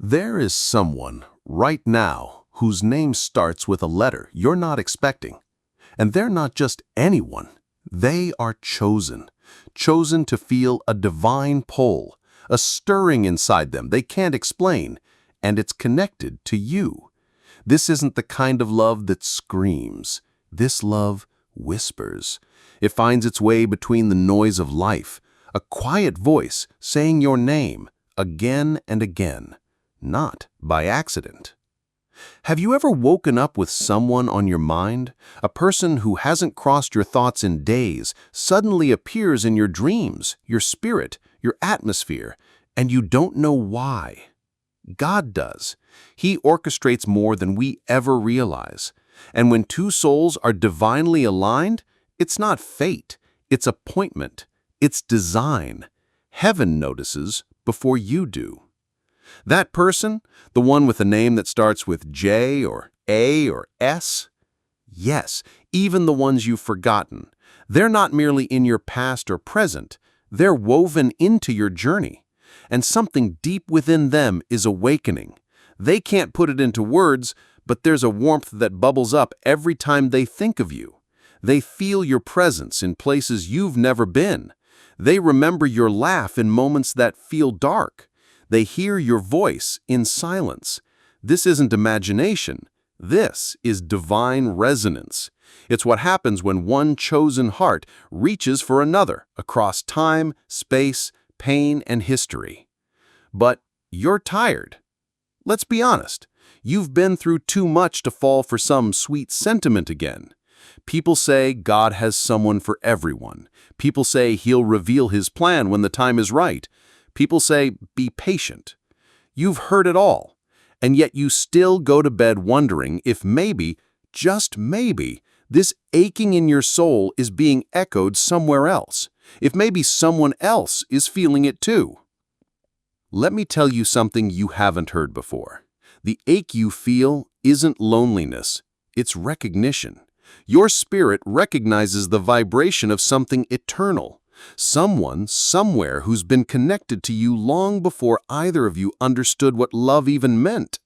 There is someone right now whose name starts with a letter you're not expecting. And they're not just anyone. They are chosen. Chosen to feel a divine pull, a stirring inside them they can't explain, and it's connected to you. This isn't the kind of love that screams. This love whispers. It finds its way between the noise of life, a quiet voice saying your name again and again, not by accident. Have you ever woken up with someone on your mind? A person who hasn't crossed your thoughts in days suddenly appears in your dreams, your spirit, your atmosphere, and you don't know why. God does. He orchestrates more than we ever realize. And when two souls are divinely aligned, it's not fate, it's appointment, it's design. Heaven notices before you do. That person, the one with a name that starts with J or A or S? Yes, even the ones you've forgotten. They're not merely in your past or present, they're woven into your journey. And something deep within them is awakening. They can't put it into words, but there's a warmth that bubbles up every time they think of you. They feel your presence in places you've never been. They remember your laugh in moments that feel dark. They hear your voice in silence. This isn't imagination. This is divine resonance. It's what happens when one chosen heart reaches for another across time, space, pain, and history. But you're tired. Let's be honest. You've been through too much to fall for some sweet sentiment again. People say God has someone for everyone. People say He'll reveal His plan when the time is right. People say, be patient. You've heard it all, and yet you still go to bed wondering if maybe, just maybe, this aching in your soul is being echoed somewhere else, if maybe someone else is feeling it too. Let me tell you something you haven't heard before. The ache you feel isn't loneliness, it's recognition. Your spirit recognizes the vibration of something eternal. Someone, somewhere who's been connected to you long before either of you understood what love even meant.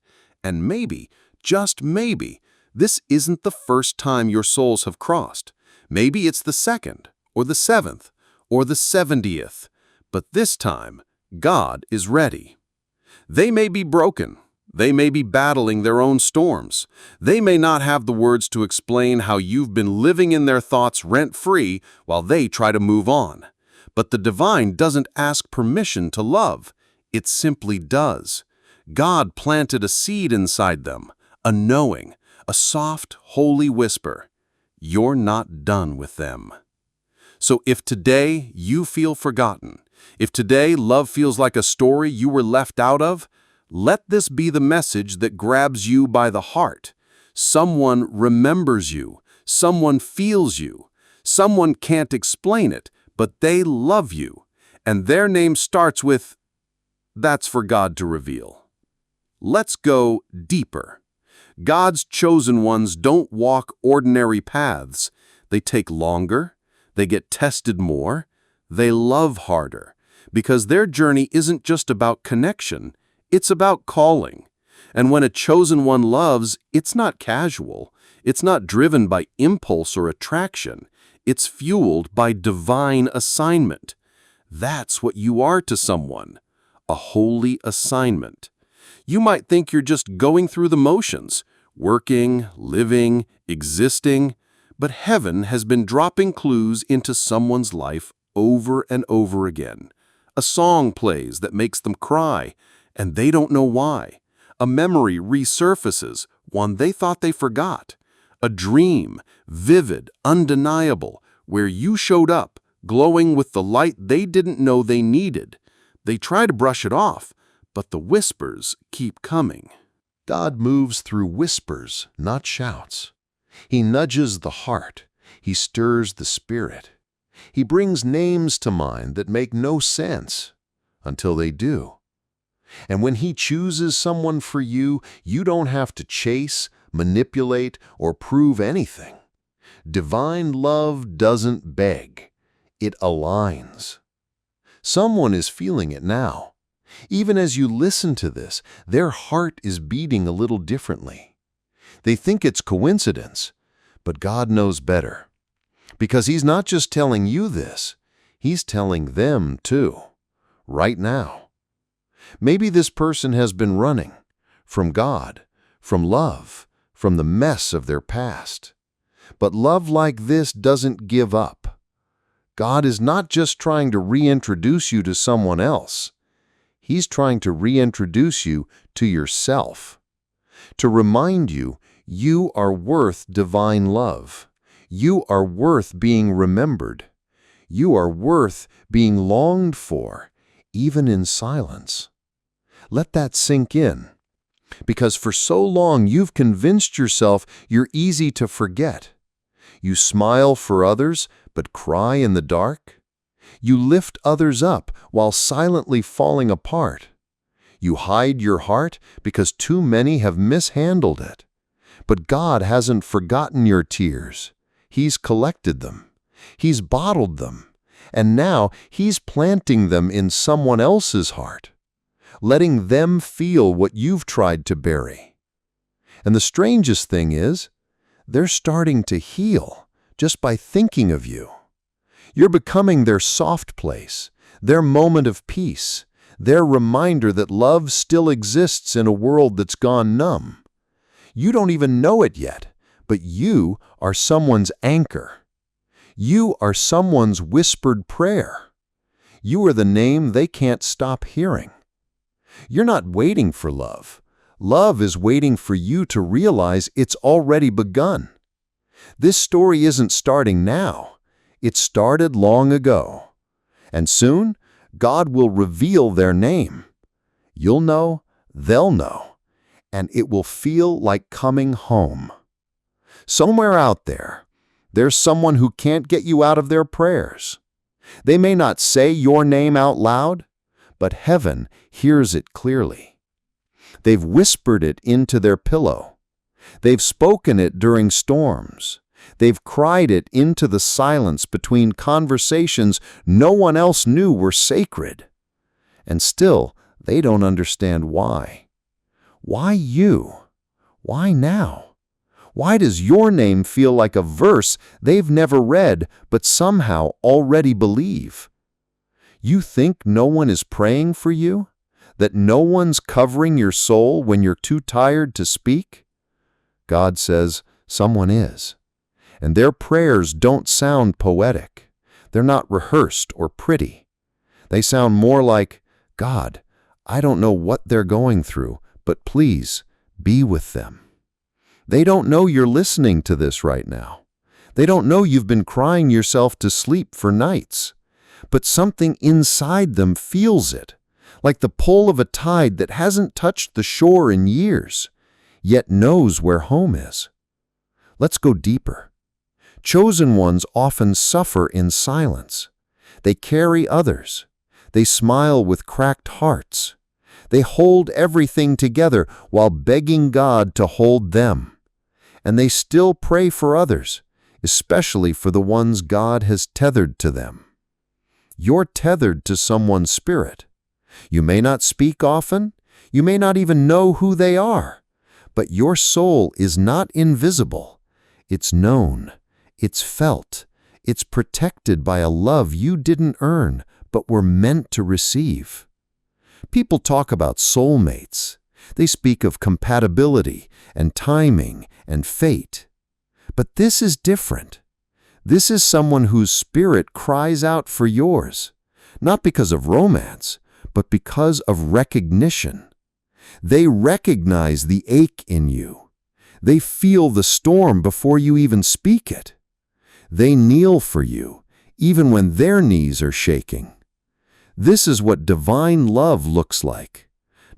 And maybe, just maybe, this isn't the first time your souls have crossed. Maybe it's the second, or the seventh, or the 70th. But this time, God is ready. They may be broken. They may be battling their own storms. They may not have the words to explain how you've been living in their thoughts rent-free while they try to move on. But the divine doesn't ask permission to love. It simply does. God planted a seed inside them, a knowing, a soft, holy whisper. You're not done with them. So if today you feel forgotten, if today love feels like a story you were left out of, let this be the message that grabs you by the heart. Someone remembers you. Someone feels you. Someone can't explain it, but they love you. And their name starts with, that's for God to reveal. Let's go deeper. God's chosen ones don't walk ordinary paths. They take longer. They get tested more. They love harder. Because their journey isn't just about connection. It's about calling. And when a chosen one loves, it's not casual. It's not driven by impulse or attraction. It's fueled by divine assignment. That's what you are to someone, a holy assignment. You might think you're just going through the motions, working, living, existing, but heaven has been dropping clues into someone's life over and over again. A song plays that makes them cry, and they don't know why. A memory resurfaces, one they thought they forgot. A dream, vivid, undeniable, where you showed up, glowing with the light they didn't know they needed. They try to brush it off, but the whispers keep coming. God moves through whispers, not shouts. He nudges the heart. He stirs the spirit. He brings names to mind that make no sense until they do. And when He chooses someone for you, you don't have to chase, manipulate, or prove anything. Divine love doesn't beg. It aligns. Someone is feeling it now. Even as you listen to this, their heart is beating a little differently. They think it's coincidence, but God knows better. Because He's not just telling you this, He's telling them too, right now. Maybe this person has been running from God, from love, from the mess of their past. But love like this doesn't give up. God is not just trying to reintroduce you to someone else. He's trying to reintroduce you to yourself, to remind you you are worth divine love. You are worth being remembered. You are worth being longed for, even in silence. Let that sink in, because for so long you've convinced yourself you're easy to forget. You smile for others, but cry in the dark. You lift others up while silently falling apart. You hide your heart because too many have mishandled it. But God hasn't forgotten your tears. He's collected them. He's bottled them. And now He's planting them in someone else's heart, letting them feel what you've tried to bury. And the strangest thing is, they're starting to heal just by thinking of you. You're becoming their soft place, their moment of peace, their reminder that love still exists in a world that's gone numb. You don't even know it yet, but you are someone's anchor. You are someone's whispered prayer. You are the name they can't stop hearing. You're not waiting for love. Love is waiting for you to realize it's already begun. This story isn't starting now. It started long ago. And soon, God will reveal their name. You'll know, they'll know, and it will feel like coming home. Somewhere out there, there's someone who can't get you out of their prayers. They may not say your name out loud, but heaven hears it clearly. They've whispered it into their pillow. They've spoken it during storms. They've cried it into the silence between conversations no one else knew were sacred. And still, they don't understand why. Why you? Why now? Why does your name feel like a verse they've never read but somehow already believe? You think no one is praying for you? That no one's covering your soul when you're too tired to speak? God says someone is. And their prayers don't sound poetic. They're not rehearsed or pretty. They sound more like, God, I don't know what they're going through, but please be with them. They don't know you're listening to this right now. They don't know you've been crying yourself to sleep for nights. But something inside them feels it, like the pull of a tide that hasn't touched the shore in years, yet knows where home is. Let's go deeper. Chosen ones often suffer in silence. They carry others. They smile with cracked hearts. They hold everything together while begging God to hold them. And they still pray for others, especially for the ones God has tethered to them. You're tethered to someone's spirit. You may not speak often. You may not even know who they are. But your soul is not invisible. It's known. It's felt. It's protected by a love you didn't earn, but were meant to receive. People talk about soulmates. They speak of compatibility and timing and fate. But this is different. This is someone whose spirit cries out for yours, not because of romance, but because of recognition. They recognize the ache in you. They feel the storm before you even speak it. They kneel for you, even when their knees are shaking. This is what divine love looks like.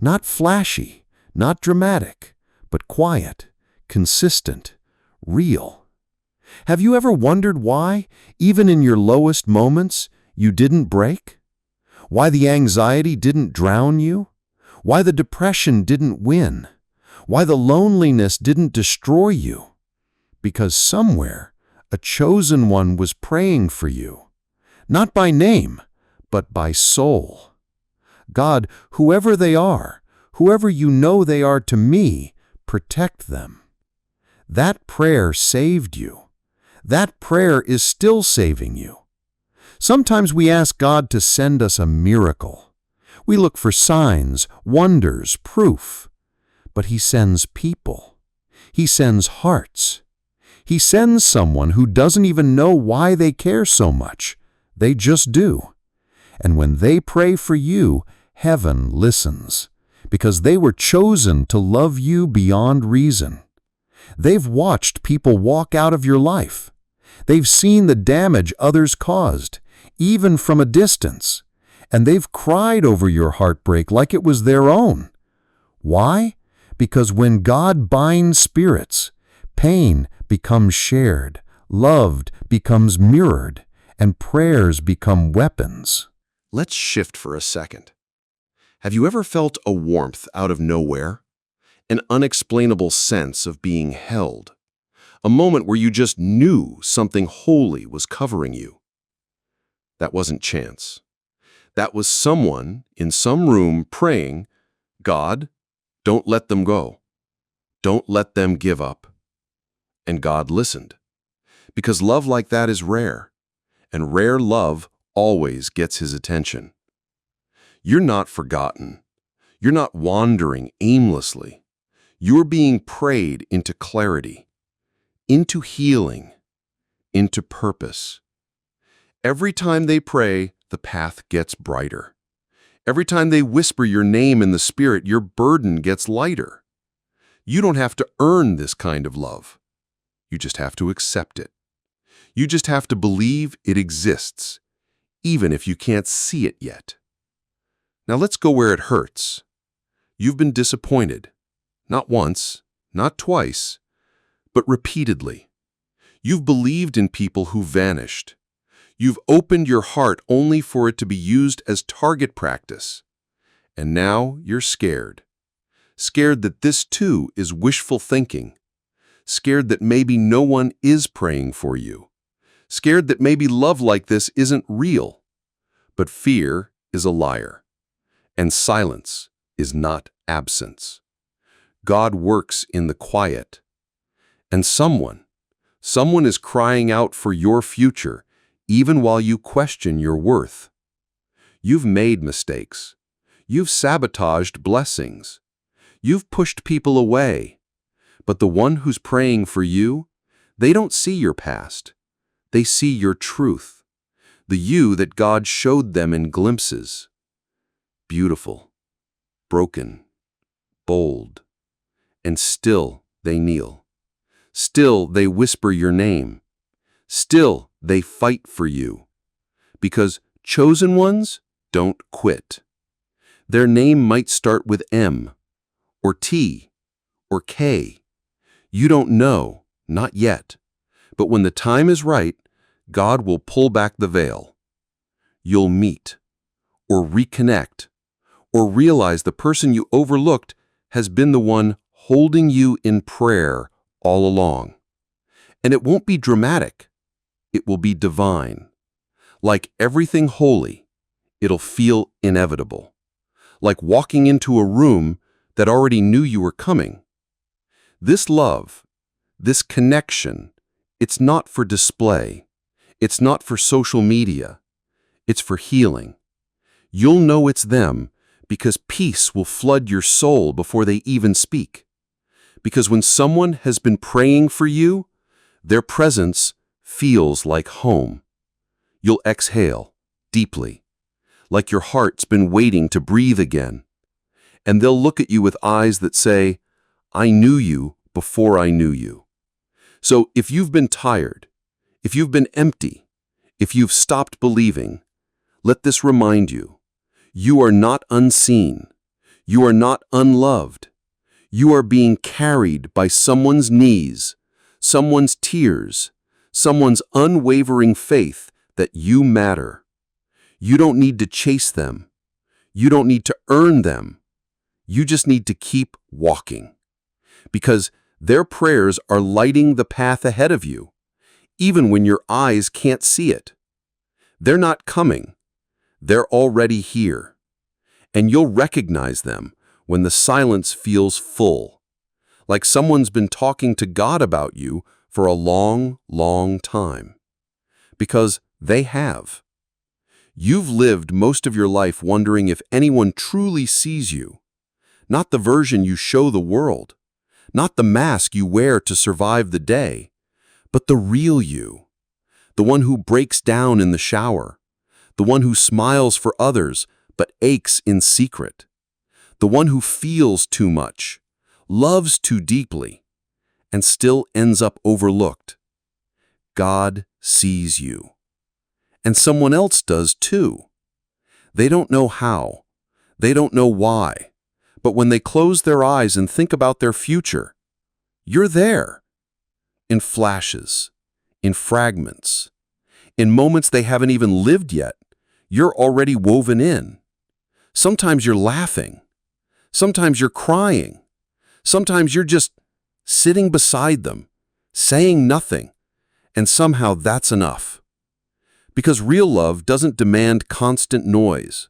Not flashy, not dramatic, but quiet, consistent, real. Have you ever wondered why, even in your lowest moments, you didn't break? Why the anxiety didn't drown you? Why the depression didn't win? Why the loneliness didn't destroy you? Because somewhere, a chosen one was praying for you, not by name, but by soul. God, whoever they are, whoever you know they are to me, protect them. That prayer saved you. That prayer is still saving you. Sometimes we ask God to send us a miracle. We look for signs, wonders, proof. But He sends people. He sends hearts. He sends someone who doesn't even know why they care so much. They just do. And when they pray for you, heaven listens, because they were chosen to love you beyond reason. They've watched people walk out of your life. They've seen the damage others caused, even from a distance, and they've cried over your heartbreak like it was their own. Why? Because when God binds spirits, pain becomes shared, loved becomes mirrored, and prayers become weapons. Let's shift for a second. Have you ever felt a warmth out of nowhere? An unexplainable sense of being held? A moment where you just knew something holy was covering you? That wasn't chance. That was someone in some room praying, God, don't let them go. Don't let them give up. And God listened. Because love like that is rare, and rare love always gets His attention. You're not forgotten. You're not wandering aimlessly. You're being prayed into clarity, into healing, into purpose. Every time they pray, the path gets brighter. Every time they whisper your name in the Spirit, your burden gets lighter. You don't have to earn this kind of love. You just have to accept it. You just have to believe it exists, even if you can't see it yet. Now let's go where it hurts. You've been disappointed. Not once, not twice, but repeatedly. You've believed in people who vanished. You've opened your heart only for it to be used as target practice. And now you're scared. Scared that this too is wishful thinking. Scared that maybe no one is praying for you. Scared that maybe love like this isn't real. But fear is a liar. And silence is not absence. God works in the quiet. And someone is crying out for your future, even while you question your worth. You've made mistakes. You've sabotaged blessings. You've pushed people away. But the one who's praying for you, they don't see your past. They see your truth, the you that God showed them in glimpses. Beautiful, broken, bold. And still they kneel. Still they whisper your name. Still they fight for you. Because chosen ones don't quit. Their name might start with M, or T, or K. You don't know, not yet. But when the time is right, God will pull back the veil. You'll meet, or reconnect, or realize the person you overlooked has been the one holding you in prayer all along. And it won't be dramatic. It will be divine. Like everything holy, it'll feel inevitable. Like walking into a room that already knew you were coming. This love, this connection, it's not for display. It's not for social media. It's for healing. You'll know it's them because peace will flood your soul before they even speak. Because when someone has been praying for you, their presence feels like home. You'll exhale deeply, like your heart's been waiting to breathe again. And they'll look at you with eyes that say, I knew you before I knew you. So if you've been tired, if you've been empty, if you've stopped believing, let this remind you, you are not unseen. You are not unloved. You are being carried by someone's knees, someone's tears, someone's unwavering faith that you matter. You don't need to chase them. You don't need to earn them. You just need to keep walking. Because their prayers are lighting the path ahead of you, even when your eyes can't see it. They're not coming. They're already here. And you'll recognize them when the silence feels full, like someone's been talking to God about you for a long, long time. Because they have. You've lived most of your life wondering if anyone truly sees you, not the version you show the world, not the mask you wear to survive the day, but the real you, the one who breaks down in the shower, the one who smiles for others but aches in secret, the one who feels too much, loves too deeply, and still ends up overlooked. God sees you. And someone else does too. They don't know how. They don't know why. But when they close their eyes and think about their future, you're there. In flashes, in fragments, in moments they haven't even lived yet, you're already woven in. Sometimes you're laughing. Sometimes you're crying. Sometimes you're just sitting beside them, saying nothing, and somehow that's enough. Because real love doesn't demand constant noise.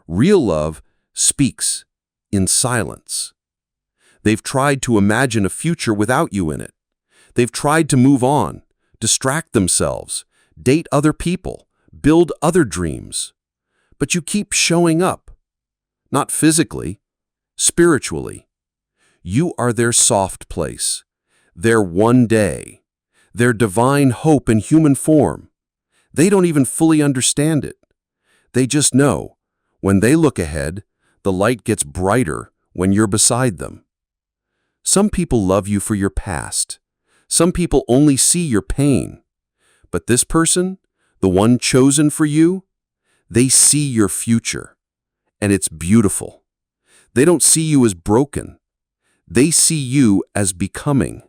Real love speaks in silence. They've tried to imagine a future without you in it. They've tried to move on, distract themselves, date other people, build other dreams. But you keep showing up. Not physically, spiritually. You are their soft place, their one day, their divine hope in human form. They don't even fully understand it. They just know, when they look ahead, the light gets brighter when you're beside them. Some people love you for your past. Some people only see your pain. But this person, the one chosen for you, they see your future. And it's beautiful. They don't see you as broken. They see you as becoming.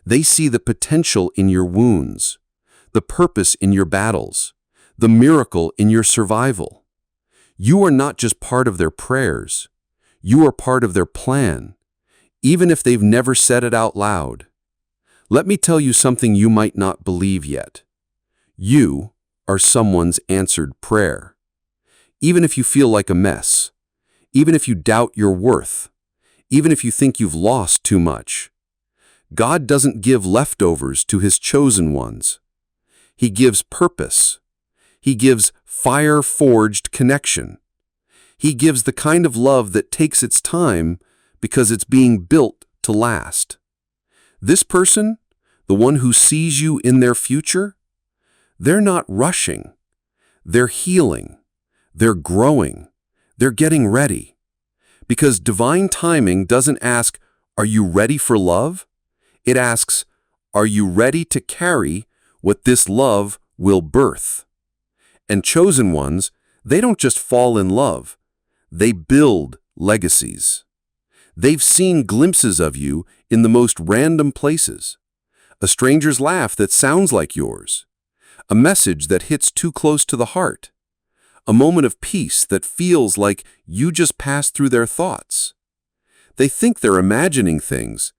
They see the potential in your wounds, the purpose in your battles, the miracle in your survival. You are not just part of their prayers. You are part of their plan, even if they've never said it out loud. Let me tell you something you might not believe yet. You are someone's answered prayer. Even if you feel like a mess, even if you doubt your worth, even if you think you've lost too much, God doesn't give leftovers to His chosen ones. He gives purpose. He gives fire-forged connection. He gives the kind of love that takes its time because it's being built to last. This person, the one who sees you in their future, they're not rushing. They're healing. They're growing. They're getting ready. Because divine timing doesn't ask, "Are you ready for love?" It asks, "Are you ready to carry what this love will birth?" And chosen ones, they don't just fall in love. They build legacies. They've seen glimpses of you in the most random places. A stranger's laugh that sounds like yours. A message that hits too close to the heart. A moment of peace that feels like you just passed through their thoughts. They think they're imagining things,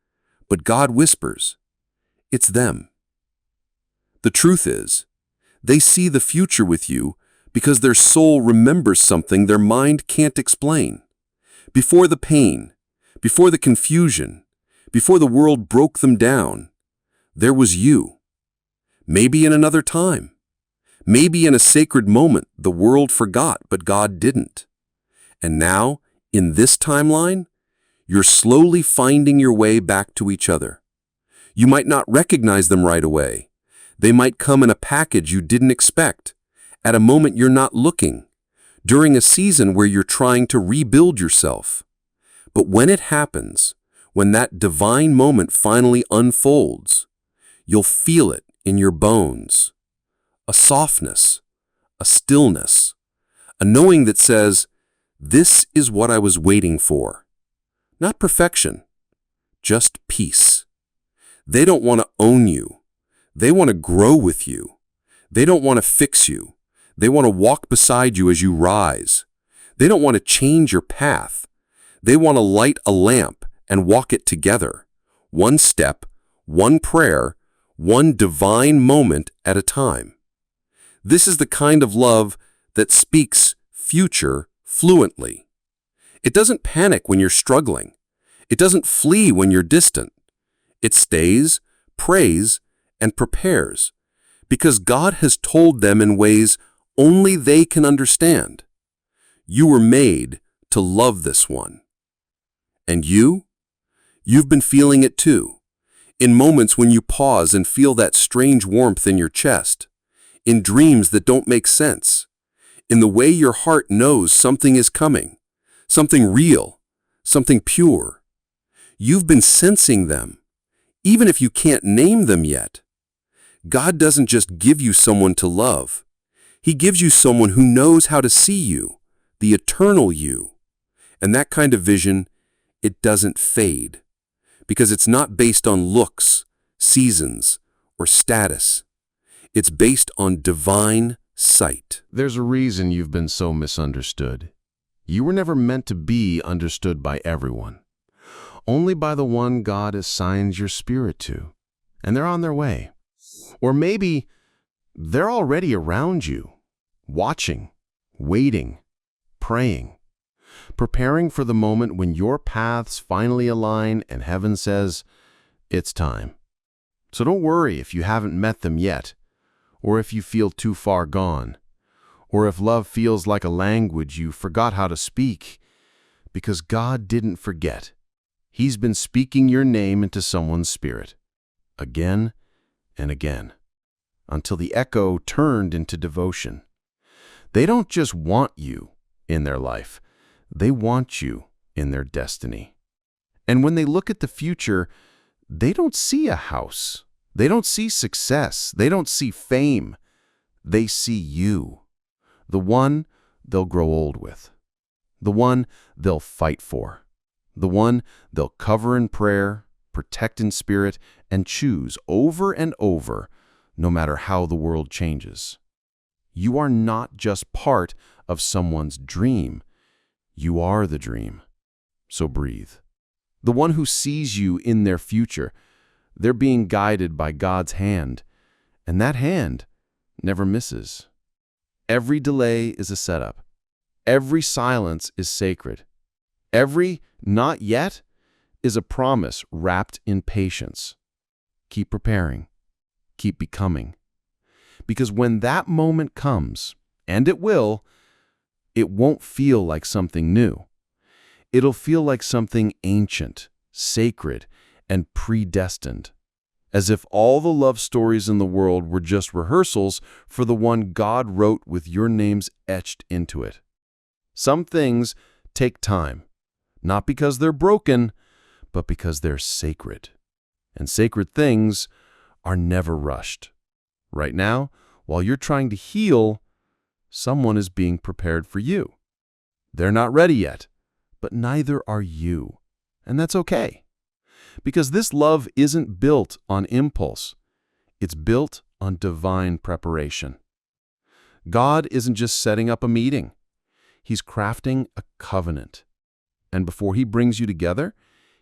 but God whispers, "It's them." The truth is, they see the future with you because their soul remembers something their mind can't explain. Before the pain, before the confusion, before the world broke them down, there was you. Maybe in another time. Maybe in a sacred moment the world forgot, but God didn't. And now, in this timeline, you're slowly finding your way back to each other. You might not recognize them right away. They might come in a package you didn't expect, at a moment you're not looking, during a season where you're trying to rebuild yourself. But when it happens, when that divine moment finally unfolds, you'll feel it in your bones. A softness, a stillness, a knowing that says, "This is what I was waiting for." Not perfection, just peace. They don't want to own you. They want to grow with you. They don't want to fix you. They want to walk beside you as you rise. They don't want to change your path. They want to light a lamp and walk it together, one step, one prayer, one divine moment at a time. This is the kind of love that speaks future fluently. It doesn't panic when you're struggling. It doesn't flee when you're distant. It stays, prays, and prepares, because God has told them in ways only they can understand. You were made to love this one. And you've been feeling it too, in moments when you pause and feel that strange warmth in your chest, in dreams that don't make sense, in the way your heart knows something is coming, something real, something pure. You've been sensing them, even if you can't name them yet. God doesn't just give you someone to love. He gives you someone who knows how to see you, the eternal you. And that kind of vision, it doesn't fade, because it's not based on looks, seasons, or status. It's based on divine sight. There's a reason you've been so misunderstood. You were never meant to be understood by everyone. Only by the one God assigns your spirit to. And they're on their way. Or maybe they're already around you, watching, waiting, praying, preparing for the moment when your paths finally align and heaven says, it's time. So don't worry if you haven't met them yet, or if you feel too far gone, or if love feels like a language you forgot how to speak, because God didn't forget. He's been speaking your name into someone's spirit, again and again, until the echo turned into devotion. They don't just want you in their life, they want you in their destiny. And when they look at the future, they don't see a house. They don't see success. They don't see fame. They see you, the one they'll grow old with, the one they'll fight for, the one they'll cover in prayer, protect in spirit, and choose over and over, no matter how the world changes. You are not just part of someone's dream. You are the dream. So breathe. The one who sees you in their future, they're being guided by God's hand, and that hand never misses. Every delay is a setup. Every silence is sacred. Every not yet is a promise wrapped in patience. Keep preparing. Keep becoming. Because when that moment comes, and it will, it won't feel like something new. It'll feel like something ancient, sacred, and predestined, as if all the love stories in the world were just rehearsals for the one God wrote with your names etched into it. Some things take time, not because they're broken, but because they're sacred. And sacred things are never rushed. Right now, while you're trying to heal, someone is being prepared for you. They're not ready yet, but neither are you. And that's okay. Because this love isn't built on impulse. It's built on divine preparation. God isn't just setting up a meeting. He's crafting a covenant. And before He brings you together,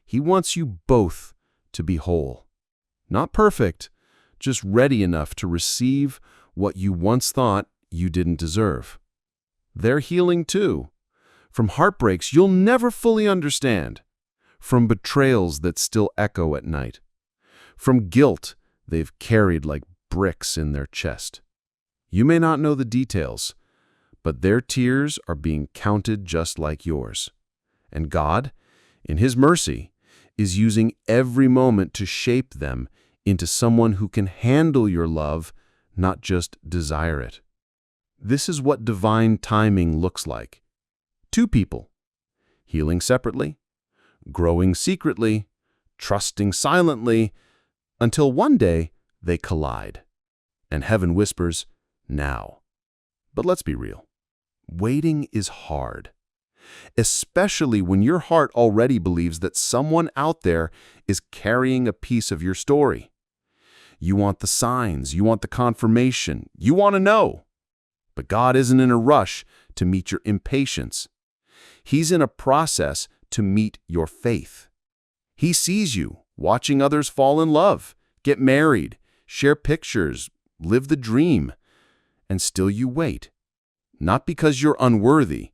He wants you both to be whole. Not perfect, just ready enough to receive what you once thought you didn't deserve. They're healing too. From heartbreaks you'll never fully understand. From betrayals that still echo at night. From guilt they've carried like bricks in their chest. You may not know the details, but their tears are being counted just like yours. And God, in His mercy, is using every moment to shape them into someone who can handle your love, not just desire it. This is what divine timing looks like. Two people, healing separately, growing secretly, trusting silently, until one day they collide. And heaven whispers, now. But let's be real. Waiting is hard. Especially when your heart already believes that someone out there is carrying a piece of your story. You want the signs, you want the confirmation, you want to know. But God isn't in a rush to meet your impatience. He's in a process to meet your faith. He sees you watching others fall in love, get married, share pictures, live the dream, and still you wait. Not because you're unworthy,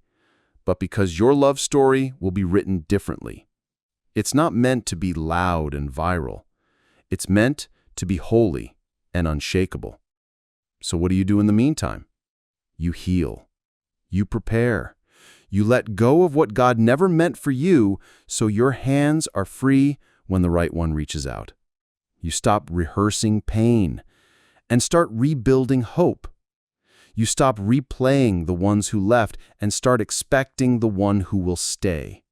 but because your love story will be written differently. It's not meant to be loud and viral. It's meant to be holy and unshakable. So what do you do in the meantime? You heal. You prepare. You let go of what God never meant for you so your hands are free when the right one reaches out. You stop rehearsing pain and start rebuilding hope. You stop replaying the ones who left and start expecting the one who will stay.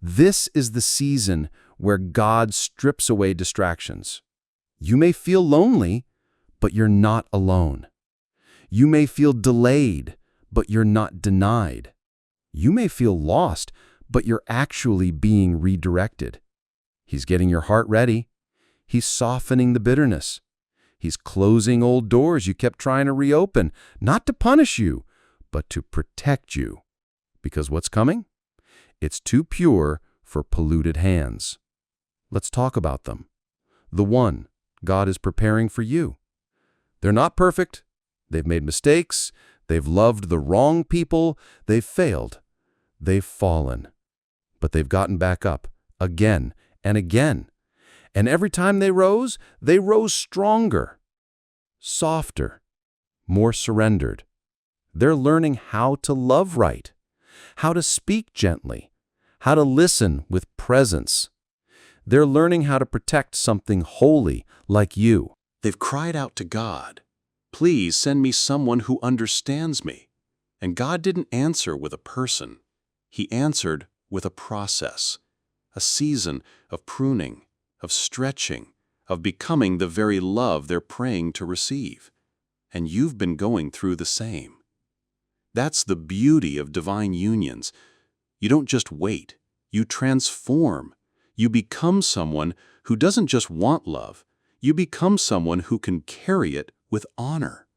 This is the season where God strips away distractions. You may feel lonely, but you're not alone. You may feel delayed, but you're not denied. You may feel lost, but you're actually being redirected. He's getting your heart ready. He's softening the bitterness. He's closing old doors you kept trying to reopen, not to punish you, but to protect you. Because what's coming? It's too pure for polluted hands. Let's talk about them. The one God is preparing for you. They're not perfect. They've made mistakes. They've loved the wrong people. They've failed. They've fallen. But they've gotten back up again and again. And every time they rose stronger, softer, more surrendered. They're learning how to love right, how to speak gently, how to listen with presence. They're learning how to protect something holy like you. They've cried out to God, "Please send me someone who understands me." And God didn't answer with a person. He answered with a process, a season of pruning, of stretching, of becoming the very love they're praying to receive. And you've been going through the same. That's the beauty of divine unions. You don't just wait, you transform. You become someone who doesn't just want love, you become someone who can carry it with honor.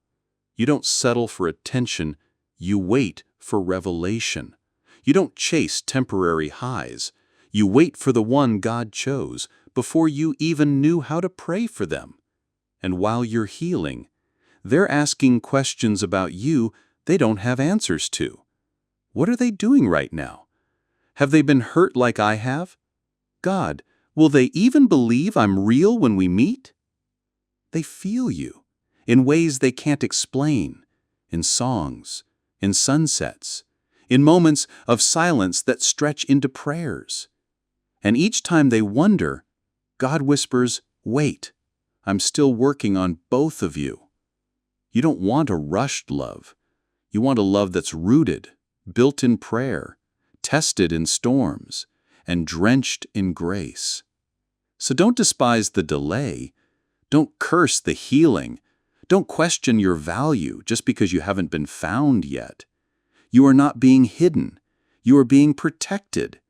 You don't settle for attention, you wait for revelation. You don't chase temporary highs, you wait for the one God chose before you even knew how to pray for them. And while you're healing, they're asking questions about you they don't have answers to. What are they doing right now? Have they been hurt like I have? God, will they even believe I'm real when we meet? They feel you in ways they can't explain, in songs, in sunsets, in moments of silence that stretch into prayers. And each time they wonder, God whispers, "Wait, I'm still working on both of you." You don't want a rushed love. You want a love that's rooted, built in prayer, tested in storms, and drenched in grace. So don't despise the delay. Don't curse the healing. Don't question your value just because you haven't been found yet. You are not being hidden. You are being protected.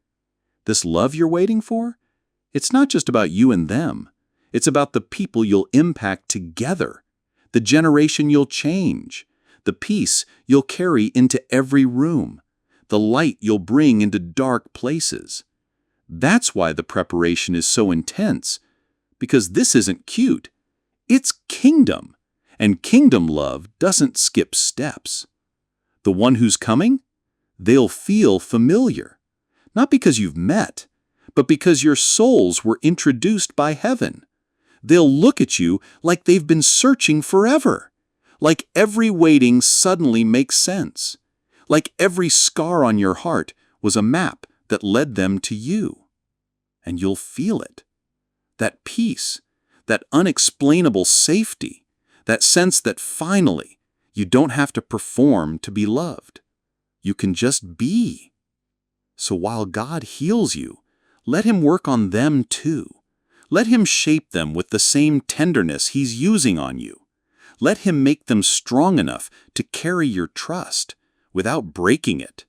This love you're waiting for? It's not just about you and them. It's about the people you'll impact together, the generation you'll change, the peace you'll carry into every room, the light you'll bring into dark places. That's why the preparation is so intense, because this isn't cute. It's kingdom, and kingdom love doesn't skip steps. The one who's coming? They'll feel familiar, not because you've met, but because your souls were introduced by heaven. They'll look at you like they've been searching forever, like every waiting suddenly makes sense, like every scar on your heart was a map that led them to you. And you'll feel it. That peace, that unexplainable safety, that sense that finally you don't have to perform to be loved. You can just be. So while God heals you, let Him work on them too. Let Him shape them with the same tenderness He's using on you. Let Him make them strong enough to carry your trust without breaking it.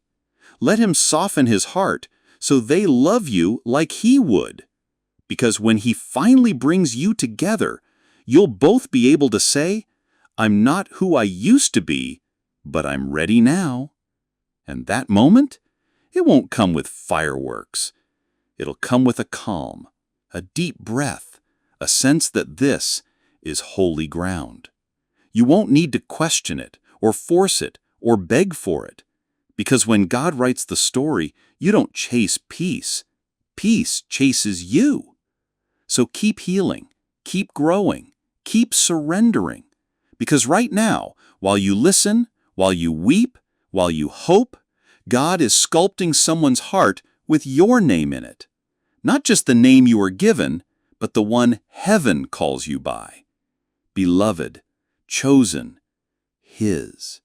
Let Him soften His heart so they love you like He would. Because when He finally brings you together, you'll both be able to say, "I'm not who I used to be, but I'm ready now." And that moment, it won't come with fireworks. It'll come with a calm, a deep breath, a sense that this is holy ground. You won't need to question it, or force it, or beg for it, Because when God writes the story, you don't chase peace. Peace chases you. So keep healing, keep growing, keep surrendering. Because right now, while you listen, while you weep, while you hope, God is sculpting someone's heart with your name in it. Not just the name you were given, but the one heaven calls you by. Beloved, chosen, His.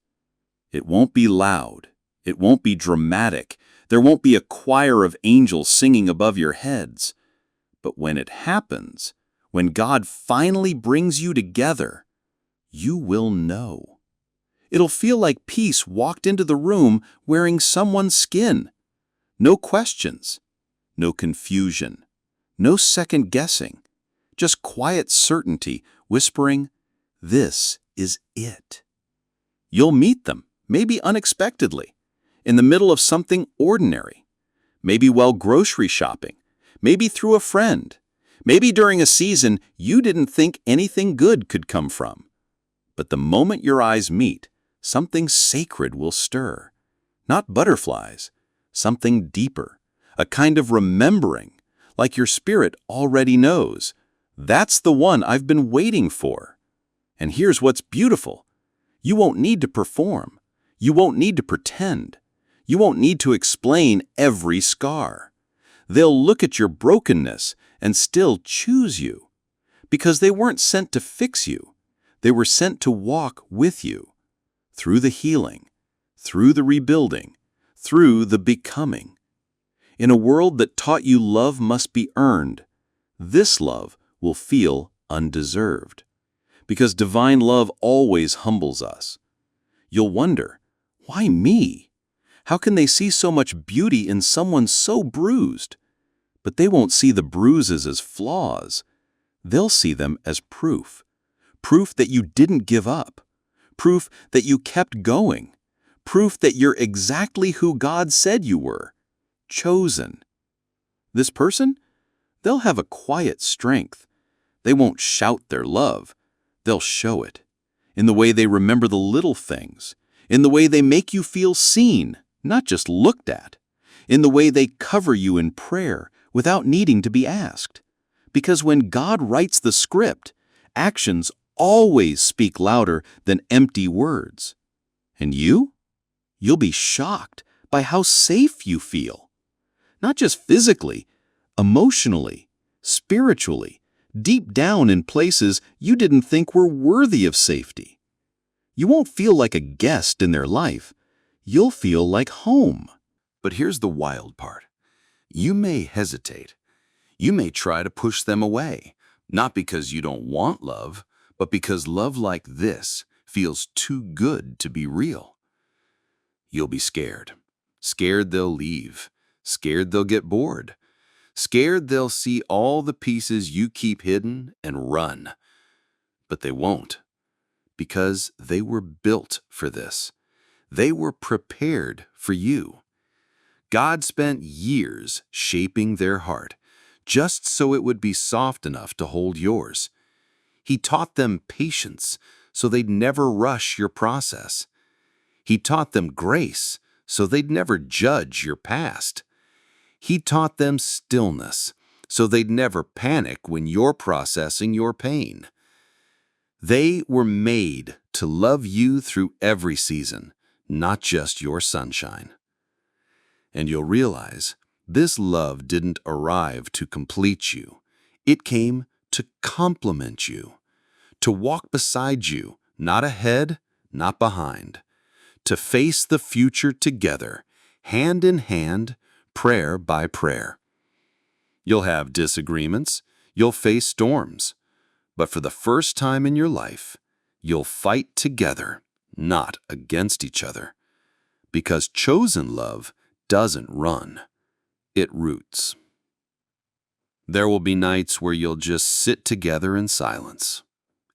It won't be loud. It won't be dramatic. There won't be a choir of angels singing above your heads. But when it happens, when God finally brings you together, you will know. It'll feel like peace walked into the room wearing someone's skin. No questions, no confusion, no second guessing, just quiet certainty whispering, "This is it." You'll meet them, maybe unexpectedly, in the middle of something ordinary, maybe while grocery shopping, maybe through a friend, maybe during a season you didn't think anything good could come from. But the moment your eyes meet, something sacred will stir. Not butterflies, something deeper, a kind of remembering, like your spirit already knows. That's the one I've been waiting for. And here's what's beautiful. You won't need to perform. You won't need to pretend. You won't need to explain every scar. They'll look at your brokenness and still choose you. Because they weren't sent to fix you. They were sent to walk with you. Through the healing, through the rebuilding, through the becoming. In a world that taught you love must be earned, this love will feel undeserved. Because divine love always humbles us. You'll wonder, why me? How can they see so much beauty in someone so bruised? But they won't see the bruises as flaws. They'll see them as proof. Proof that you didn't give up. Proof that you kept going. Proof that you're exactly who God said you were. Chosen. This person? They'll have a quiet strength. They won't shout their love. They'll show it. In the way they remember the little things. In the way they make you feel seen, not just looked at. In the way they cover you in prayer without needing to be asked. Because when God writes the script, actions always speak louder than empty words. And you? You'll be shocked by how safe you feel. Not just physically, emotionally, spiritually, deep down in places you didn't think were worthy of safety. You won't feel like a guest in their life. You'll feel like home. But here's the wild part. You may hesitate. You may try to push them away, not because you don't want love, but because love like this feels too good to be real. You'll be scared. Scared they'll leave. Scared they'll get bored. Scared they'll see all the pieces you keep hidden and run. But they won't. Because they were built for this. They were prepared for you. God spent years shaping their heart, just so it would be soft enough to hold yours. He taught them patience, so they'd never rush your process. He taught them grace, so they'd never judge your past. He taught them stillness, so they'd never panic when you're processing your pain. They were made to love you through every season, not just your sunshine. And you'll realize this love didn't arrive to complete you. It came to complement you, to walk beside you, not ahead, not behind, to face the future together, hand in hand, prayer by prayer. You'll have disagreements, you'll face storms, but for the first time in your life, you'll fight together, not against each other. Because chosen love doesn't run, it roots. There will be nights where you'll just sit together in silence.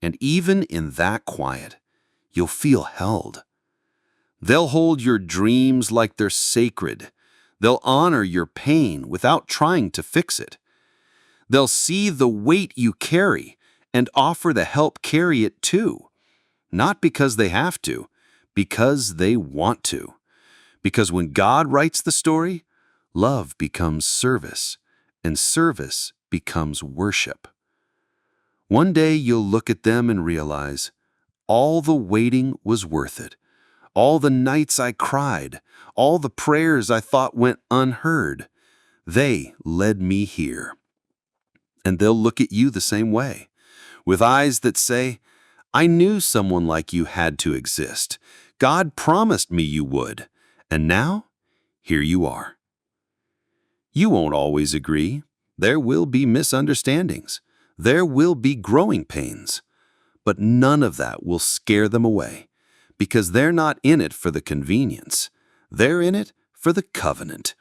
And even in that quiet, you'll feel held. They'll hold your dreams like they're sacred. They'll honor your pain without trying to fix it. They'll see the weight you carry and offer the help carry it too. Not because they have to, because they want to. Because when God writes the story, love becomes service, and service becomes worship. One day you'll look at them and realize, all the waiting was worth it. All the nights I cried, all the prayers I thought went unheard, they led me here. And they'll look at you the same way, with eyes that say, I knew someone like you had to exist. God promised me you would. And now, here you are. You won't always agree. There will be misunderstandings. There will be growing pains. But none of that will scare them away, because they're not in it for the convenience. They're in it for the covenant.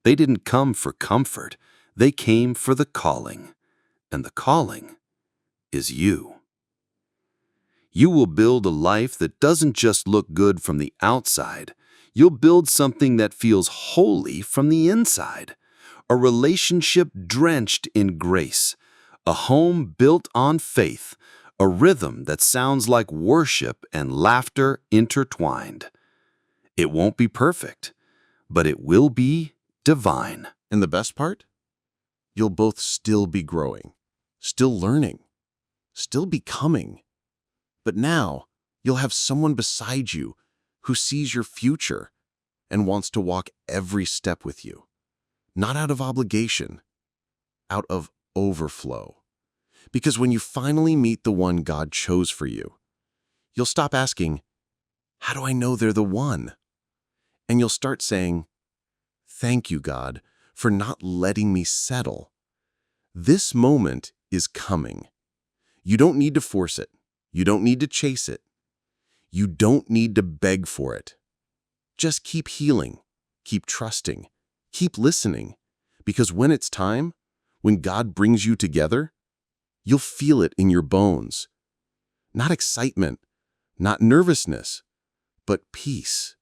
They didn't come for comfort. They came for the calling. And the calling is you. You will build a life that doesn't just look good from the outside. You'll build something that feels holy from the inside. A relationship drenched in grace. A home built on faith. A rhythm that sounds like worship and laughter intertwined. It won't be perfect, but it will be divine. And the best part? You'll both still be growing, still learning, still becoming. But now, you'll have someone beside you who sees your future and wants to walk every step with you. Not out of obligation, out of overflow. Because when you finally meet the one God chose for you, you'll stop asking, how do I know they're the one? And you'll start saying, thank you, God, for not letting me settle. This moment is coming. You don't need to force it. You don't need to chase it. You don't need to beg for it. Just keep healing, keep trusting, keep listening, because when it's time, when God brings you together, you'll feel it in your bones. Not excitement, not nervousness, but peace.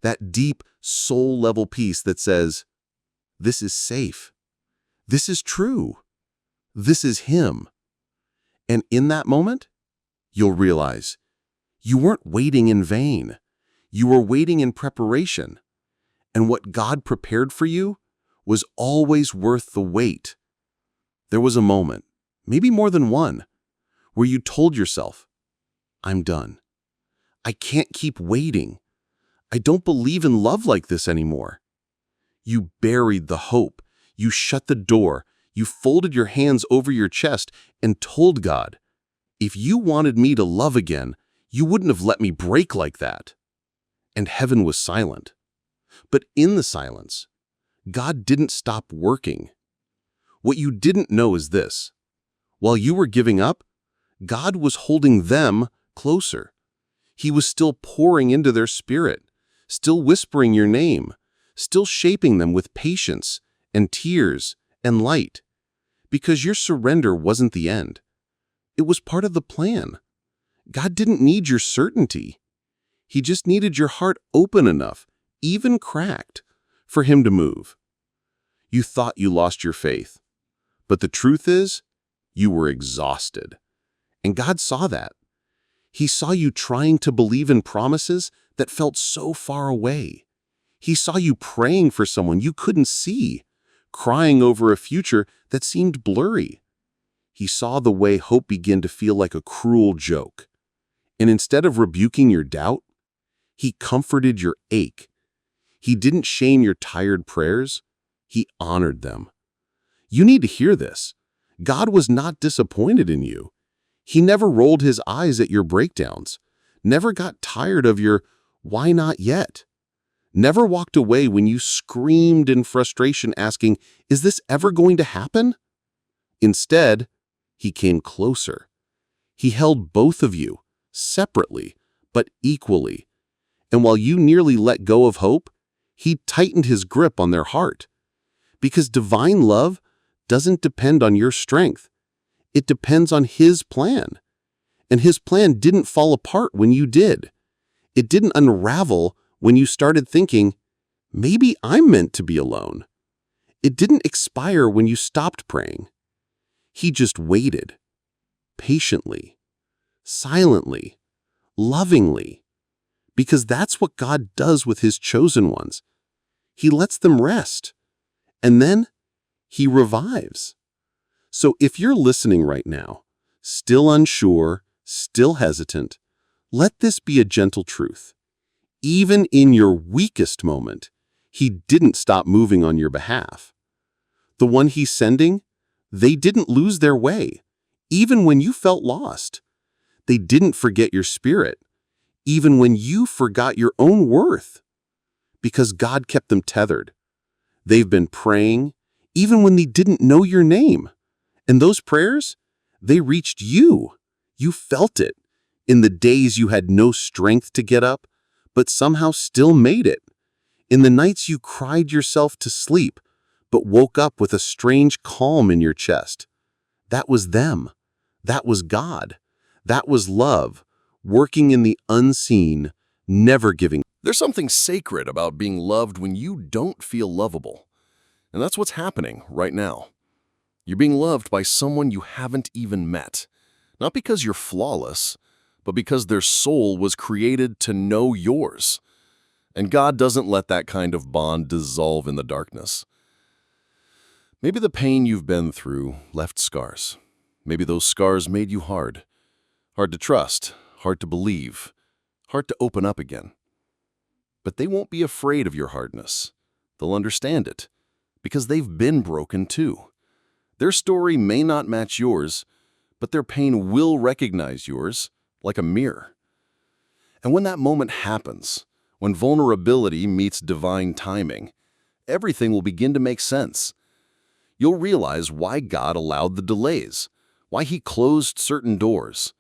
That deep, soul-level peace that says, this is safe. This is true. This is Him. And in that moment, you'll realize you weren't waiting in vain. You were waiting in preparation. And what God prepared for you was always worth the wait. There was a moment, maybe more than one, where you told yourself, I'm done. I can't keep waiting. I don't believe in love like this anymore. You buried the hope. You shut the door. You folded your hands over your chest and told God, if you wanted me to love again, you wouldn't have let me break like that. And heaven was silent. But in the silence, God didn't stop working. What you didn't know is this. While you were giving up, God was holding them closer. He was still pouring into their spirit, still whispering your name, still shaping them with patience and tears and light. Because your surrender wasn't the end. It was part of the plan. God didn't need your certainty. He just needed your heart open enough, even cracked, for Him to move. You thought you lost your faith. But the truth is, you were exhausted. And God saw that. He saw you trying to believe in promises that felt so far away. He saw you praying for someone you couldn't see, crying over a future that seemed blurry. He saw the way hope began to feel like a cruel joke. And instead of rebuking your doubt, He comforted your ache. He didn't shame your tired prayers. He honored them. You need to hear this. God was not disappointed in you. He never rolled His eyes at your breakdowns, never got tired of your why not yet, never walked away when you screamed in frustration asking, is this ever going to happen? Instead, He came closer. He held both of you, separately, but equally. And while you nearly let go of hope, He tightened His grip on their heart. Because divine love doesn't depend on your strength. It depends on His plan. And His plan didn't fall apart when you did. It didn't unravel when you started thinking, maybe I'm meant to be alone. It didn't expire when you stopped praying. He just waited, patiently, silently, lovingly, because that's what God does with his chosen ones. He lets them rest, and then he revives. So if you're listening right now, still unsure, still hesitant, let this be a gentle truth. Even in your weakest moment, he didn't stop moving on your behalf. The one he's sending, they didn't lose their way, even when you felt lost. They didn't forget your spirit, even when you forgot your own worth, because God kept them tethered. They've been praying, even when they didn't know your name. And those prayers, they reached you. You felt it in the days you had no strength to get up, but somehow still made it. In the nights you cried yourself to sleep, but woke up with a strange calm in your chest. That was them. That was God. That was love, working in the unseen, never giving. There's something sacred about being loved when you don't feel lovable. And that's what's happening right now. You're being loved by someone you haven't even met. Not because you're flawless, but because their soul was created to know yours. And God doesn't let that kind of bond dissolve in the darkness. Maybe the pain you've been through left scars. Maybe those scars made you hard. Hard to trust, hard to believe, hard to open up again. But they won't be afraid of your hardness. They'll understand it, because they've been broken too. Their story may not match yours, but their pain will recognize yours like a mirror. And when that moment happens, when vulnerability meets divine timing, everything will begin to make sense. You'll realize why God allowed the delays, why he closed certain doors,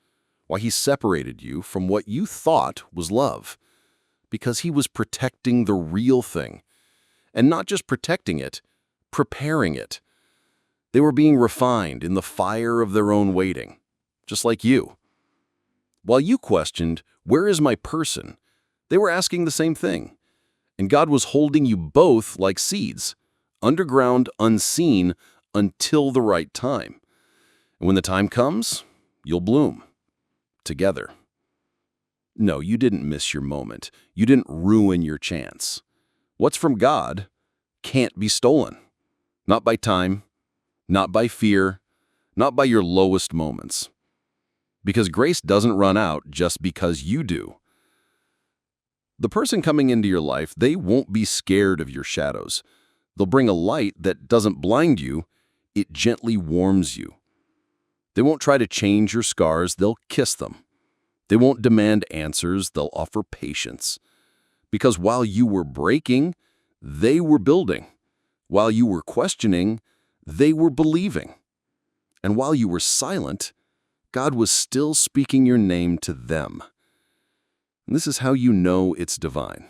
why he separated you from what you thought was love. Because he was protecting the real thing. And not just protecting it, preparing it. They were being refined in the fire of their own waiting, just like you. While you questioned, where is my person? They were asking the same thing. And God was holding you both like seeds, underground, unseen, until the right time. And when the time comes, you'll bloom. Together. No, you didn't miss your moment. You didn't ruin your chance. What's from God can't be stolen. Not by time, not by fear, not by your lowest moments. Because grace doesn't run out just because you do. The person coming into your life, they won't be scared of your shadows. They'll bring a light that doesn't blind you, it gently warms you. They won't try to change your scars, they'll kiss them. They won't demand answers, they'll offer patience. Because while you were breaking, they were building. While you were questioning, they were believing. And while you were silent, God was still speaking your name to them. And this is how you know it's divine.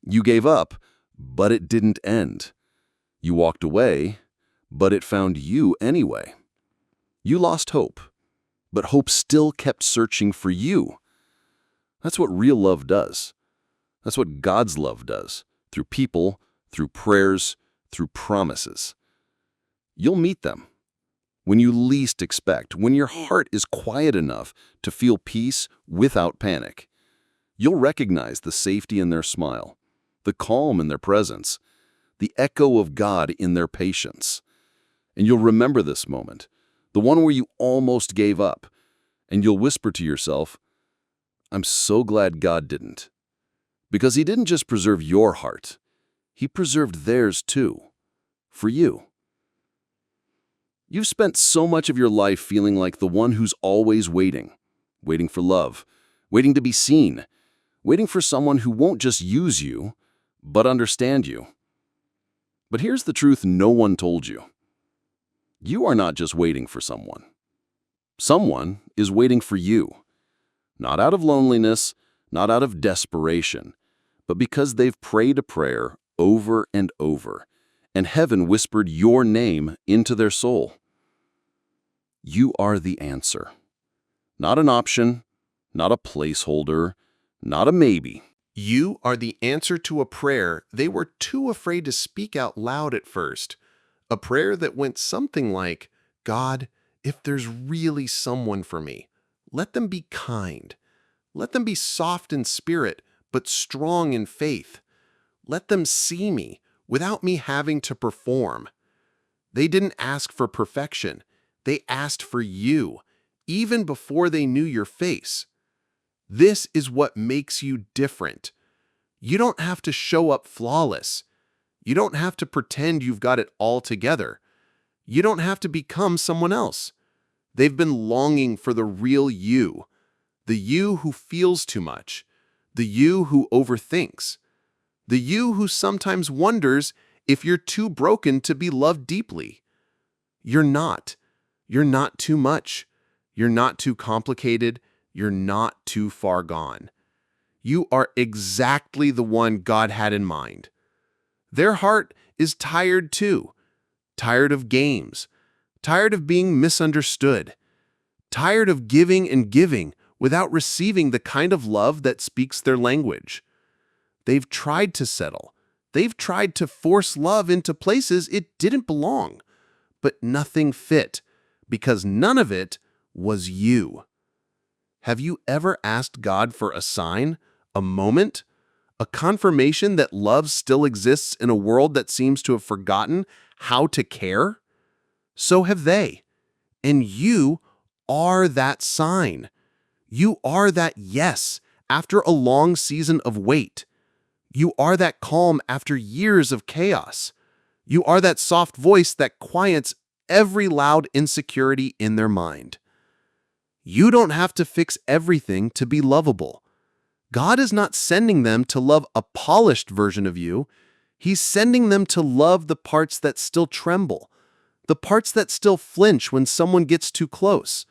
You gave up, but it didn't end. You walked away, but it found you anyway. You lost hope, but hope still kept searching for you. That's what real love does. That's what God's love does, through people, through prayers, through promises. You'll meet them when you least expect, when your heart is quiet enough to feel peace without panic. You'll recognize the safety in their smile, the calm in their presence, the echo of God in their patience. And you'll remember this moment, the one where you almost gave up, and you'll whisper to yourself, I'm so glad God didn't. Because he didn't just preserve your heart, he preserved theirs too, for you. You've spent so much of your life feeling like the one who's always waiting for love, waiting to be seen, waiting for someone who won't just use you, but understand you. But here's the truth no one told you. You are not just waiting for someone. Someone is waiting for you. Not out of loneliness, not out of desperation, but because they've prayed a prayer over and over, and heaven whispered your name into their soul. You are the answer. Not an option, not a placeholder, not a maybe. You are the answer to a prayer they were too afraid to speak out loud at first. A prayer that went something like, God, if there's really someone for me, let them be kind. Let them be soft in spirit, but strong in faith. Let them see me without me having to perform. They didn't ask for perfection. They asked for you, even before they knew your face. This is what makes you different. You don't have to show up flawless. You don't have to pretend you've got it all together. You don't have to become someone else. They've been longing for the real you, the you who feels too much, the you who overthinks, the you who sometimes wonders if you're too broken to be loved deeply. You're not. You're not too much. You're not too complicated. You're not too far gone. You are exactly the one God had in mind. Their heart is tired too. Tired of games. Tired of being misunderstood. Tired of giving and giving without receiving the kind of love that speaks their language. They've tried to settle. They've tried to force love into places it didn't belong. But nothing fit, because none of it was you. Have you ever asked God for a sign, a moment, a confirmation that love still exists in a world that seems to have forgotten how to care? So have they. And you are that sign. You are that yes after a long season of wait. You are that calm after years of chaos. You are that soft voice that quiets every loud insecurity in their mind. You don't have to fix everything to be lovable. God is not sending them to love a polished version of you. He's sending them to love the parts that still tremble, the parts that still flinch when someone gets too close,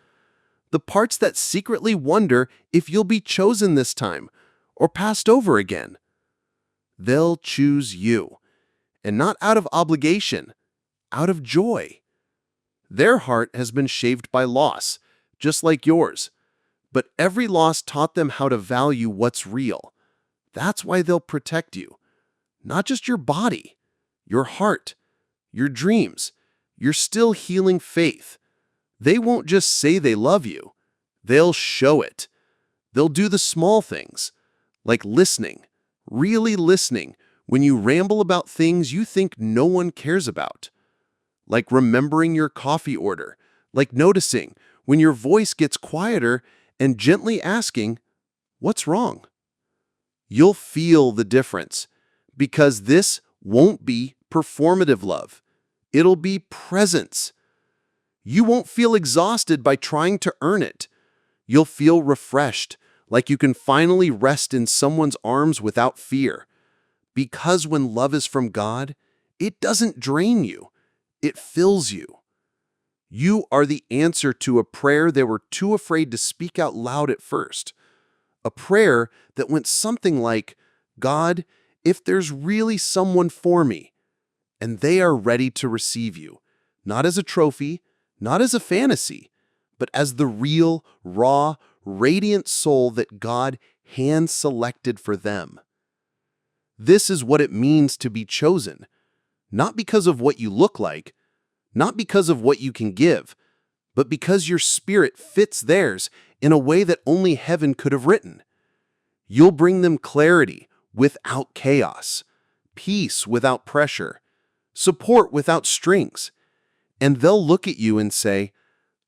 the parts that secretly wonder if you'll be chosen this time or passed over again. They'll choose you, and not out of obligation, out of joy. Their heart has been shaped by loss, just like yours. But every loss taught them how to value what's real. That's why they'll protect you. Not just your body, your heart, your dreams, your still healing faith. They won't just say they love you. They'll show it. They'll do the small things, like listening, really listening when you ramble about things you think no one cares about. Like remembering your coffee order, like noticing when your voice gets quieter and gently asking, "What's wrong?" You'll feel the difference, because this won't be performative love. It'll be presence. You won't feel exhausted by trying to earn it. You'll feel refreshed, like you can finally rest in someone's arms without fear. Because when love is from God, it doesn't drain you. It fills you. You are the answer to a prayer they were too afraid to speak out loud at first. A prayer that went something like, "God, if there's really someone for me," and they are ready to receive you, not as a trophy, not as a fantasy, but as the real, raw, radiant soul that God hand-selected for them. This is what it means to be chosen, not because of what you look like, not because of what you can give, but because your spirit fits theirs in a way that only heaven could have written. You'll bring them clarity without chaos, peace without pressure, support without strings, and they'll look at you and say,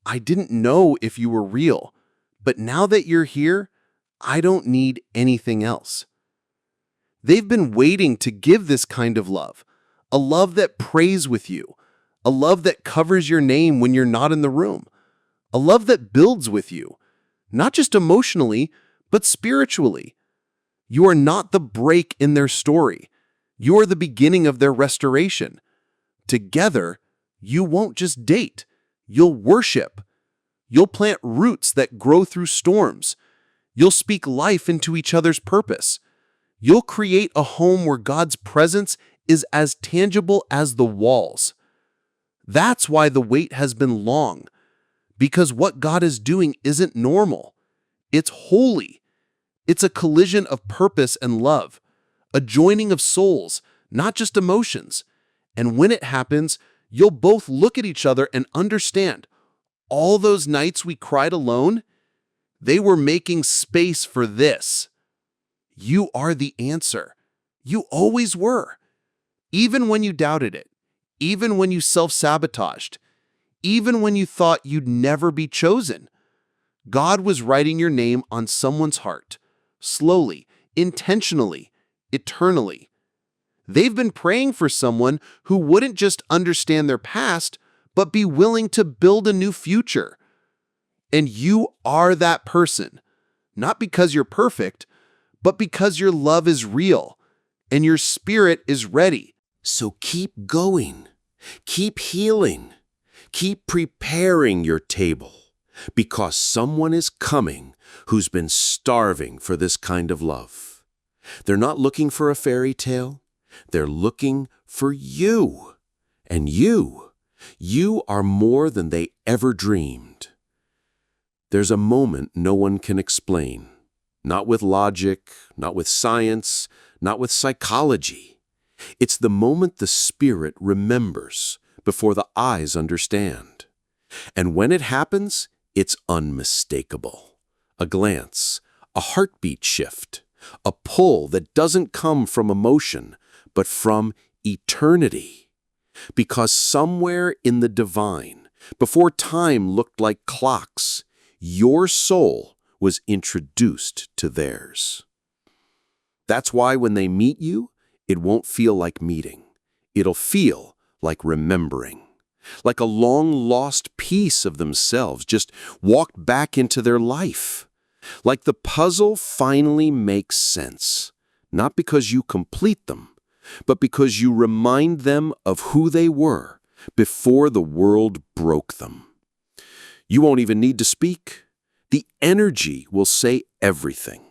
"I didn't know if you were real, but now that you're here, I don't need anything else." They've been waiting to give this kind of love, a love that prays with you, a love that covers your name when you're not in the room, a love that builds with you, not just emotionally, but spiritually. You are not the break in their story. You are the beginning of their restoration. Together, you won't just date. You'll worship. You'll plant roots that grow through storms. You'll speak life into each other's purpose. You'll create a home where God's presence is as tangible as the walls. That's why the wait has been long, because what God is doing isn't normal. It's holy. It's a collision of purpose and love, a joining of souls, not just emotions. And when it happens, you'll both look at each other and understand, all those nights we cried alone, They were making space for this. You are the answer. You always were. Even when you doubted it, even when you self-sabotaged, even when you thought you'd never be chosen, God was writing your name on someone's heart, slowly, intentionally, eternally. They've been praying for someone who wouldn't just understand their past, but be willing to build a new future. And you are that person, not because you're perfect, but because your love is real and your spirit is ready. So keep going. Keep healing. Keep preparing your table, because someone is coming who's been starving for this kind of love. They're not looking for a fairy tale. They're looking for you. And you are more than they ever dreamed. There's a moment no one can explain. Not with logic, not with science, not with psychology. It's the moment the spirit remembers before the eyes understand. And when it happens, it's unmistakable. A glance, a heartbeat shift, a pull that doesn't come from emotion, but from eternity. Because somewhere in the divine, before time looked like clocks, your soul was introduced to theirs. That's why when they meet you, it won't feel like meeting. It'll feel like remembering. Like a long-lost piece of themselves just walked back into their life. Like the puzzle finally makes sense, not because you complete them, but because you remind them of who they were before the world broke them. You won't even need to speak. The energy will say everything.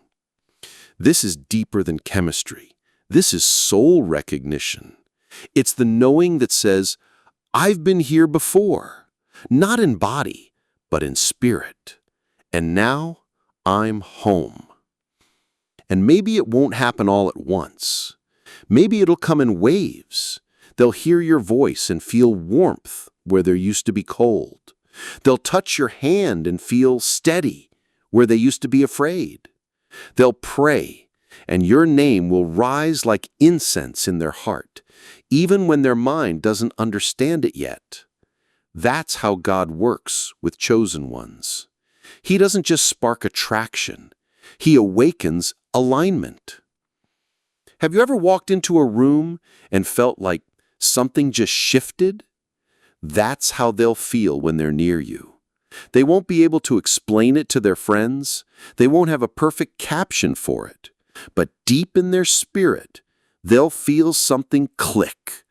This is deeper than chemistry. This is soul recognition. It's the knowing that says, I've been here before, not in body, but in spirit. And now I'm home. And maybe it won't happen all at once. Maybe it'll come in waves. They'll hear your voice and feel warmth where there used to be cold. They'll touch your hand and feel steady where they used to be afraid. They'll pray, and your name will rise like incense in their heart, even when their mind doesn't understand it yet. That's how God works with chosen ones. He doesn't just spark attraction. He awakens alignment. Have you ever walked into a room and felt like something just shifted? That's how they'll feel when they're near you. They won't be able to explain it to their friends. They won't have a perfect caption for it. But deep in their spirit, they'll feel something click.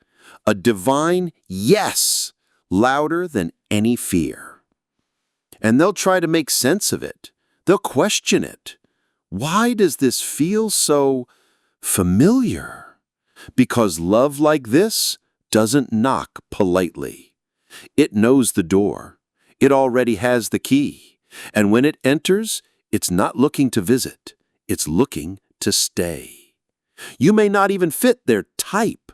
A divine yes, louder than any fear. And they'll try to make sense of it. They'll question it. Why does this feel so familiar? Because love like this doesn't knock politely. It knows the door. It already has the key. And when it enters, it's not looking to visit. It's looking to stay. You may not even fit their type,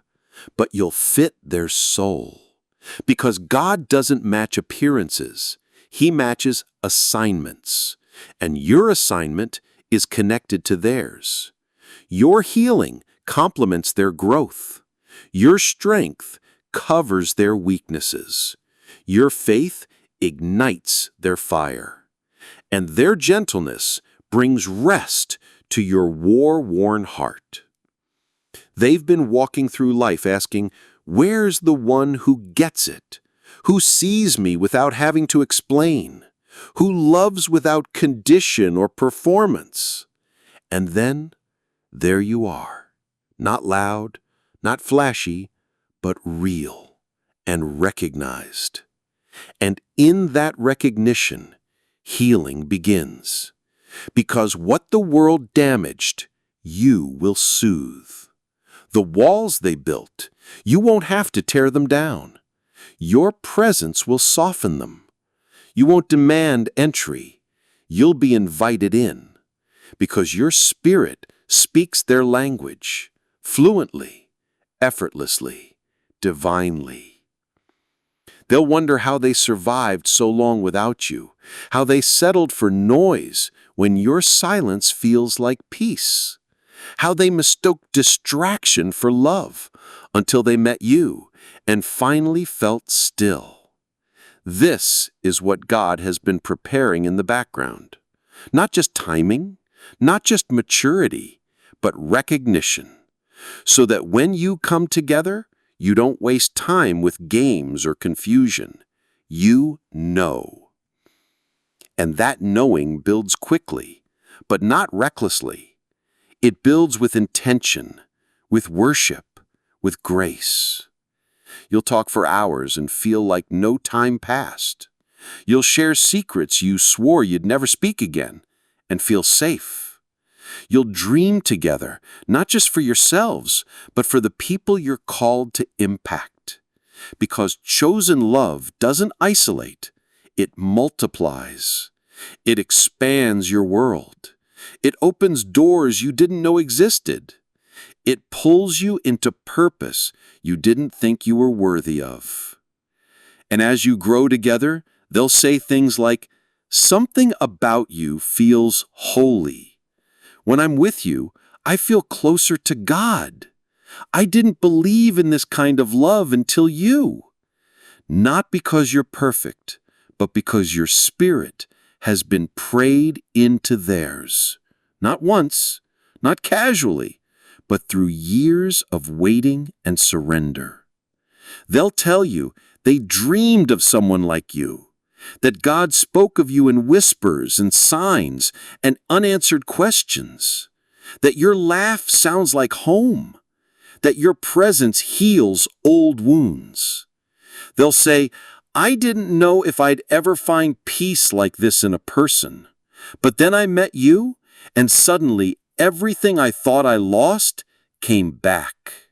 but you'll fit their soul. Because God doesn't match appearances. He matches assignments. And your assignment is connected to theirs. Your healing complements their growth. Your strength covers their weaknesses. Your faith ignites their fire. And their gentleness brings rest to your war-worn heart. They've been walking through life asking, where's the one who gets it? Who sees me without having to explain? Who loves without condition or performance? And then, there you are. Not loud, not flashy, but real and recognized. And in that recognition, healing begins. Because what the world damaged, you will soothe. The walls they built, you won't have to tear them down. Your presence will soften them. You won't demand entry. You'll be invited in. Because your spirit speaks their language, fluently, effortlessly, divinely. They'll wonder how they survived so long without you, how they settled for noise when your silence feels like peace, how they mistook distraction for love until they met you and finally felt still. This is what God has been preparing in the background. Not just timing, not just maturity, but recognition, so that when you come together, you don't waste time with games or confusion. You know. And that knowing builds quickly, but not recklessly. It builds with intention, with worship, with grace. You'll talk for hours and feel like no time passed. You'll share secrets you swore you'd never speak again and feel safe. You'll dream together, not just for yourselves, but for the people you're called to impact. Because chosen love doesn't isolate, it multiplies. It expands your world. It opens doors you didn't know existed. It pulls you into purpose you didn't think you were worthy of. And as you grow together, they'll say things like, "Something about you feels holy. When I'm with you, I feel closer to God. I didn't believe in this kind of love until you." Not because you're perfect, but because your spirit has been prayed into theirs. Not once, not casually, but through years of waiting and surrender. They'll tell you they dreamed of someone like you, that God spoke of you in whispers and signs and unanswered questions, that your laugh sounds like home, that your presence heals old wounds. They'll say, "I didn't know if I'd ever find peace like this in a person, but then I met you, and suddenly everything I thought I lost came back."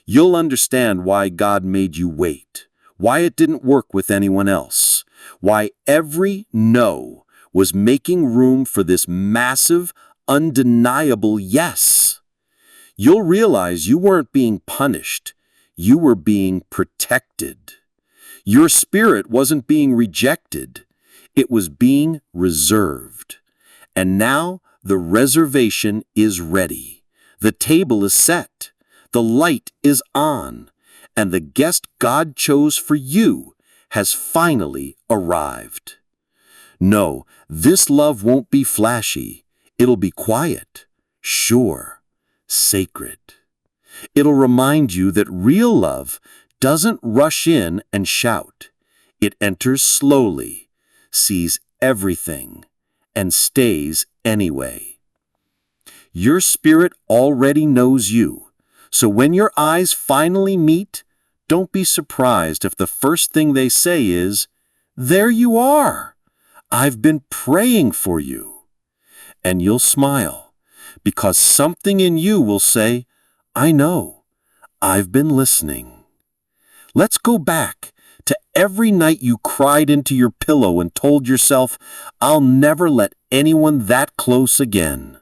You'll understand why God made you wait, why it didn't work with anyone else, why every no was making room for this massive, undeniable yes. You'll realize you weren't being punished, you were being protected. Your spirit wasn't being rejected, it was being reserved. And now the reservation is ready. The table is set, the light is on, and the guest God chose for you has finally arrived. No, this love won't be flashy. It'll be quiet, sure, sacred. It'll remind you that real love doesn't rush in and shout. It enters slowly, sees everything, and stays anyway. Your spirit already knows you, so when your eyes finally meet, don't be surprised if the first thing they say is, "There you are. I've been praying for you." And you'll smile, because something in you will say, "I know. I've been listening." Let's go back to every night you cried into your pillow and told yourself, "I'll never let anyone that close again."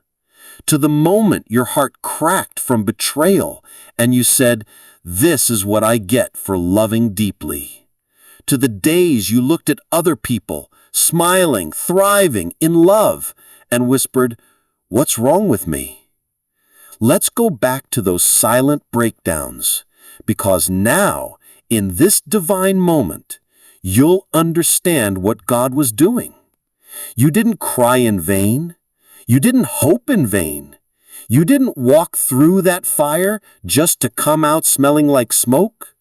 To the moment your heart cracked from betrayal and you said, "This is what I get for loving deeply." To the days you looked at other people, smiling, thriving, in love, and whispered, "What's wrong with me?" Let's go back to those silent breakdowns, because now, in this divine moment, you'll understand what God was doing. You didn't cry in vain. You didn't hope in vain. You didn't walk through that fire just to come out smelling like smoke.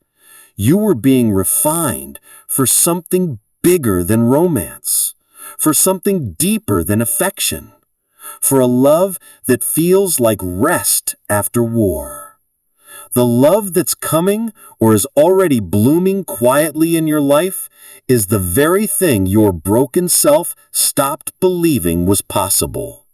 You were being refined for something bigger than romance, for something deeper than affection, for a love that feels like rest after war. The love that's coming or is already blooming quietly in your life is the very thing your broken self stopped believing was possible.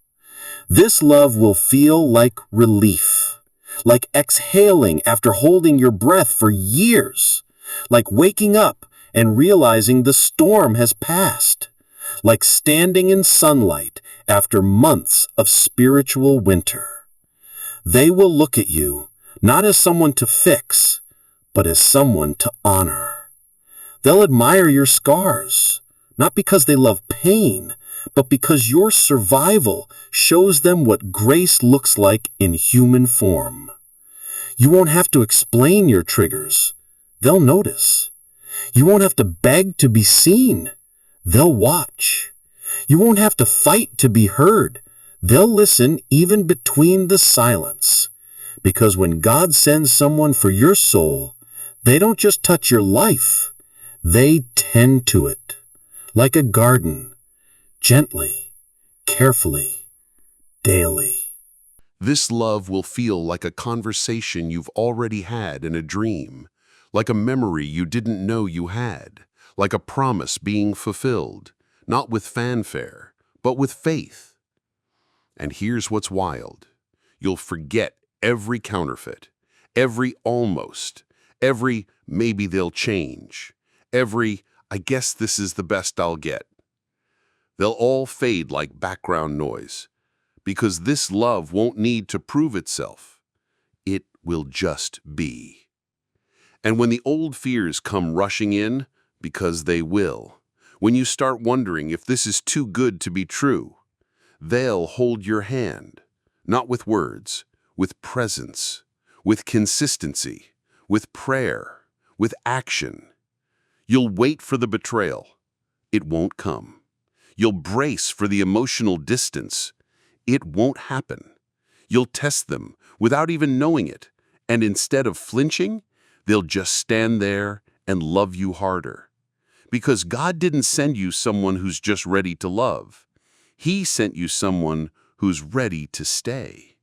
This love will feel like relief, like exhaling after holding your breath for years, like waking up and realizing the storm has passed, like standing in sunlight after months of spiritual winter. They will look at you not as someone to fix, but as someone to honor. They'll admire your scars, not because they love pain, but because your survival shows them what grace looks like in human form. You won't have to explain your triggers. They'll notice. You won't have to beg to be seen. They'll watch. You won't have to fight to be heard. They'll listen even between the silence. Because when God sends someone for your soul, they don't just touch your life. They tend to it, like a garden, gently, carefully, daily. This love will feel like a conversation you've already had in a dream, like a memory you didn't know you had, like a promise being fulfilled, not with fanfare, but with faith. And here's what's wild. You'll forget every counterfeit, every almost, every maybe they'll change, every I guess this is the best I'll get. They'll all fade like background noise, because this love won't need to prove itself. It will just be. And when the old fears come rushing in, because they will, when you start wondering if this is too good to be true, they'll hold your hand, not with words, with presence, with consistency, with prayer, with action. You'll wait for the betrayal. It won't come. You'll brace for the emotional distance. It won't happen. You'll test them without even knowing it, and instead of flinching, they'll just stand there and love you harder. Because God didn't send you someone who's just ready to love. He sent you someone who's ready to stay.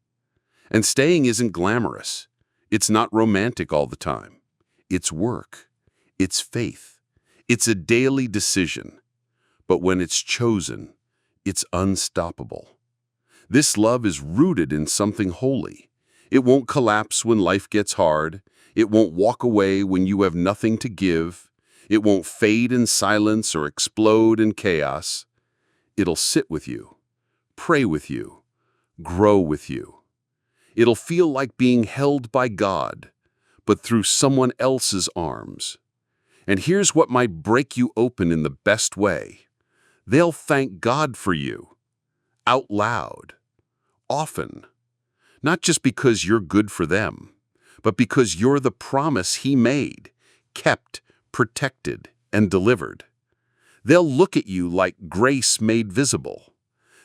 And staying isn't glamorous. It's not romantic all the time. It's work. It's faith. It's a daily decision. But when it's chosen, it's unstoppable. This love is rooted in something holy. It won't collapse when life gets hard. It won't walk away when you have nothing to give. It won't fade in silence or explode in chaos. It'll sit with you, pray with you, grow with you. It'll feel like being held by God, but through someone else's arms. And here's what might break you open in the best way. They'll thank God for you, out loud, often, not just because you're good for them, but because you're the promise He made, kept, protected, and delivered. They'll look at you like grace made visible.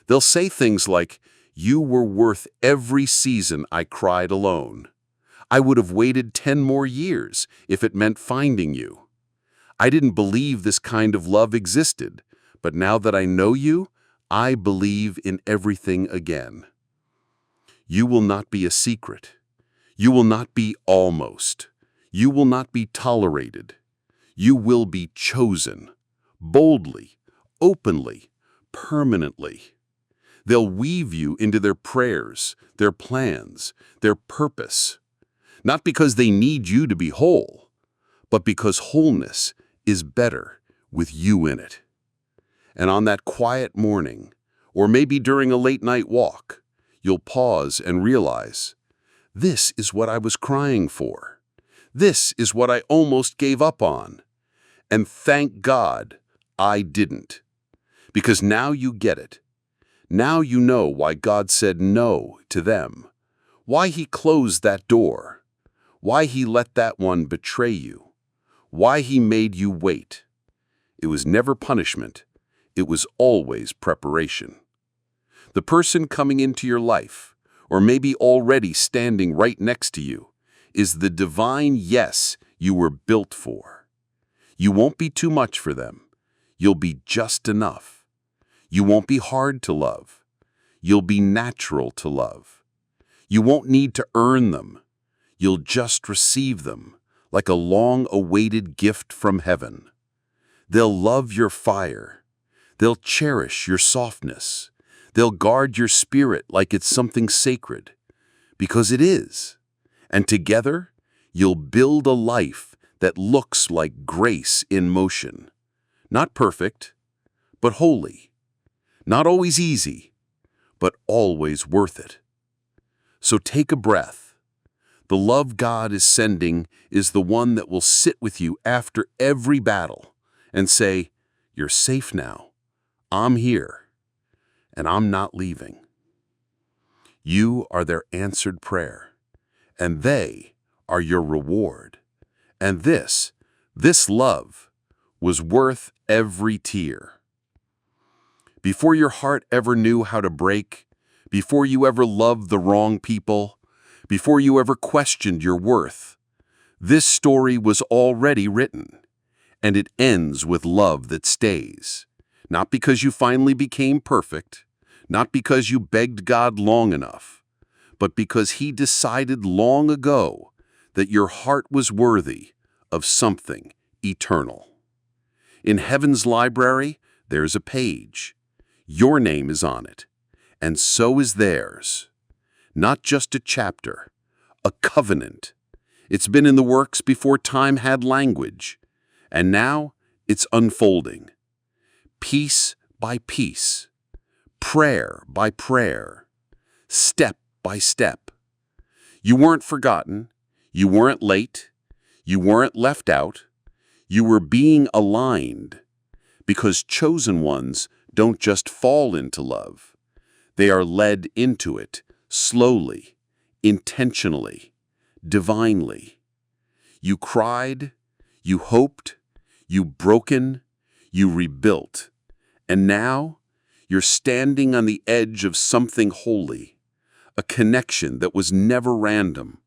They'll say things like, "You were worth every season I cried alone. I would have waited 10 more years if it meant finding you. I didn't believe this kind of love existed, but now that I know you, I believe in everything again." You will not be a secret. You will not be almost. You will not be tolerated. You will be chosen, boldly, openly, permanently. They'll weave you into their prayers, their plans, their purpose, not because they need you to be whole, but because wholeness is better with you in it. And on that quiet morning, or maybe during a late-night walk, you'll pause and realize, this is what I was crying for. This is what I almost gave up on. And thank God I didn't. Because now you get it. Now you know why God said no to them, why He closed that door, why He let that one betray you, why He made you wait. It was never punishment. It was always preparation. The person coming into your life, or maybe already standing right next to you, is the divine yes you were built for. You won't be too much for them. You'll be just enough. You won't be hard to love. You'll be natural to love. You won't need to earn them. You'll just receive them, like a long-awaited gift from heaven. They'll love your fire. They'll cherish your softness. They'll guard your spirit like it's something sacred, because it is. And together, you'll build a life that looks like grace in motion. Not perfect, but holy. Not always easy, but always worth it. So take a breath. The love God is sending is the one that will sit with you after every battle and say, "You're safe now. I'm here, and I'm not leaving." You are their answered prayer, and they are your reward. And this love, was worth every tear. Before your heart ever knew how to break, before you ever loved the wrong people, before you ever questioned your worth, this story was already written, and it ends with love that stays. Not because you finally became perfect, not because you begged God long enough, but because He decided long ago that your heart was worthy of something eternal. In heaven's library, there's a page. Your name is on it, and so is theirs. Not just a chapter, a covenant. It's been in the works before time had language, and now it's unfolding. Piece by piece, prayer by prayer, step by step. You weren't forgotten, you weren't late, you weren't left out, you were being aligned, because chosen ones don't just fall into love. They are led into it slowly, intentionally, divinely. You cried, you hoped, you broken, you rebuilt, and now you're standing on the edge of something holy, a connection that was never random,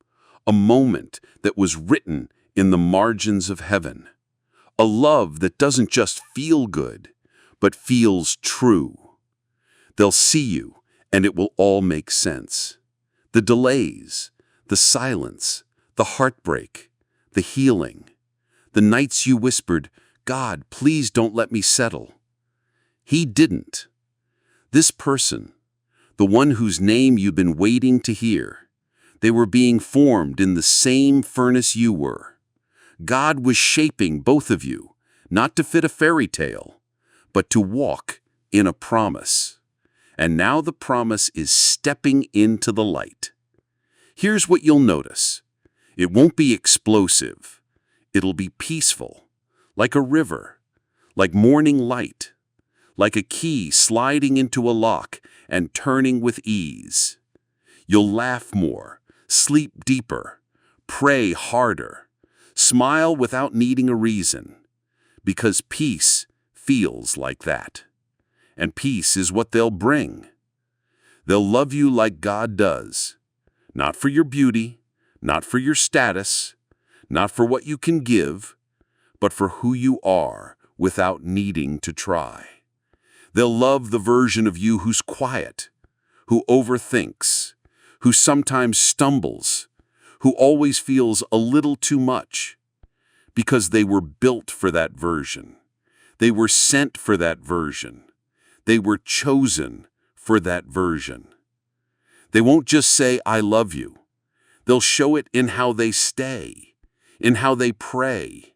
a moment that was written in the margins of heaven, a love that doesn't just feel good, but feels true. They'll see you, and it will all make sense. The delays, the silence, the heartbreak, the healing, the nights you whispered, "God, please don't let me settle." He didn't. This person, the one whose name you've been waiting to hear, they were being formed in the same furnace you were. God was shaping both of you, not to fit a fairy tale, but to walk in a promise. And now the promise is stepping into the light. Here's what you'll notice. It won't be explosive. It'll be peaceful, like a river, like morning light, like a key sliding into a lock and turning with ease. You'll laugh more, sleep deeper, pray harder, smile without needing a reason, because peace feels like that. And peace is what they'll bring. They'll love you like God does, not for your beauty, not for your status, not for what you can give, but for who you are without needing to try. They'll love the version of you who's quiet, who overthinks, who sometimes stumbles, who always feels a little too much, because they were built for that version. They were sent for that version. They were chosen for that version. They won't just say, "I love you." They'll show it in how they stay, in how they pray,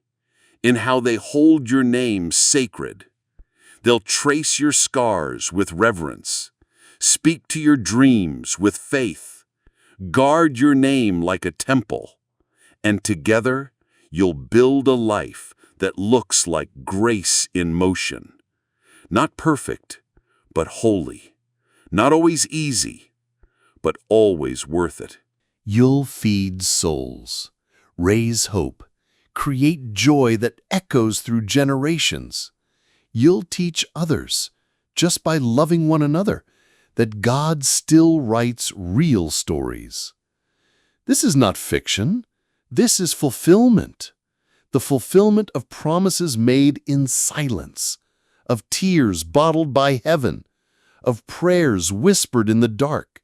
in how they hold your name sacred. They'll trace your scars with reverence, speak to your dreams with faith, guard your name like a temple, and together you'll build a life that looks like grace in motion. Not perfect, but holy. Not always easy, but always worth it. You'll feed souls, raise hope, create joy that echoes through generations. You'll teach others, just by loving one another, that God still writes real stories. This is not fiction. This is fulfillment. The fulfillment of promises made in silence, of tears bottled by heaven, of prayers whispered in the dark.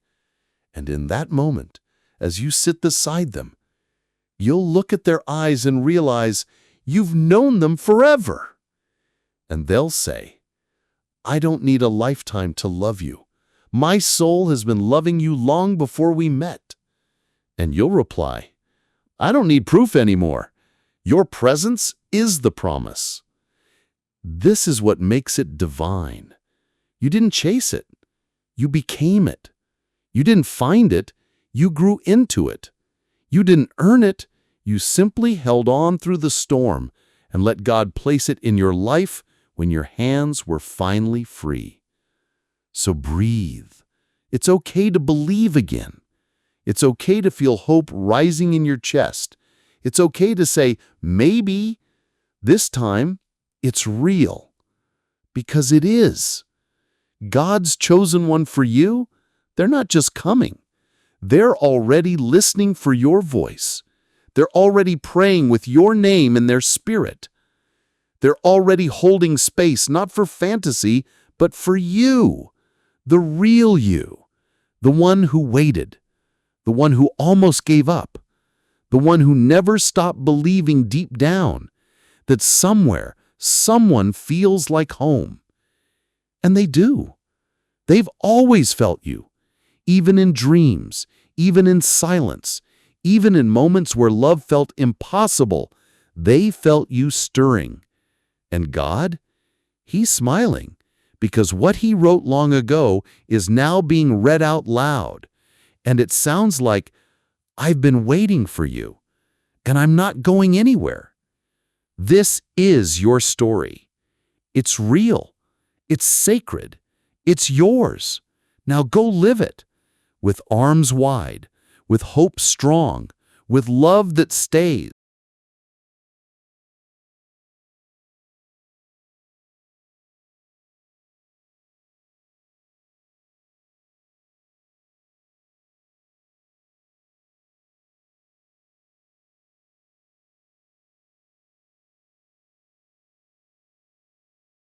And in that moment, as you sit beside them, you'll look at their eyes and realize you've known them forever. And they'll say, "I don't need a lifetime to love you. My soul has been loving you long before we met." And you'll reply, "I don't need proof anymore. Your presence is the promise." This is what makes it divine. You didn't chase it. You became it. You didn't find it. You grew into it. You didn't earn it. You simply held on through the storm and let God place it in your life when your hands were finally free. So breathe. It's okay to believe again. It's okay to feel hope rising in your chest. It's okay to say, maybe this time it's real. Because it is. God's chosen one for you, they're not just coming. They're already listening for your voice. They're already praying with your name in their spirit. They're already holding space not for fantasy, but for you, the real you, the one who waited, the one who almost gave up, the one who never stopped believing deep down that somewhere, someone feels like home. And they do. They've always felt you, even in dreams, even in silence, even in moments where love felt impossible. They felt you stirring. And God? He's smiling, because what He wrote long ago is now being read out loud. And it sounds like, I've been waiting for you, and I'm not going anywhere. This is your story. It's real. It's sacred. It's yours. Now go live it, with arms wide, with hope strong, with love that stays.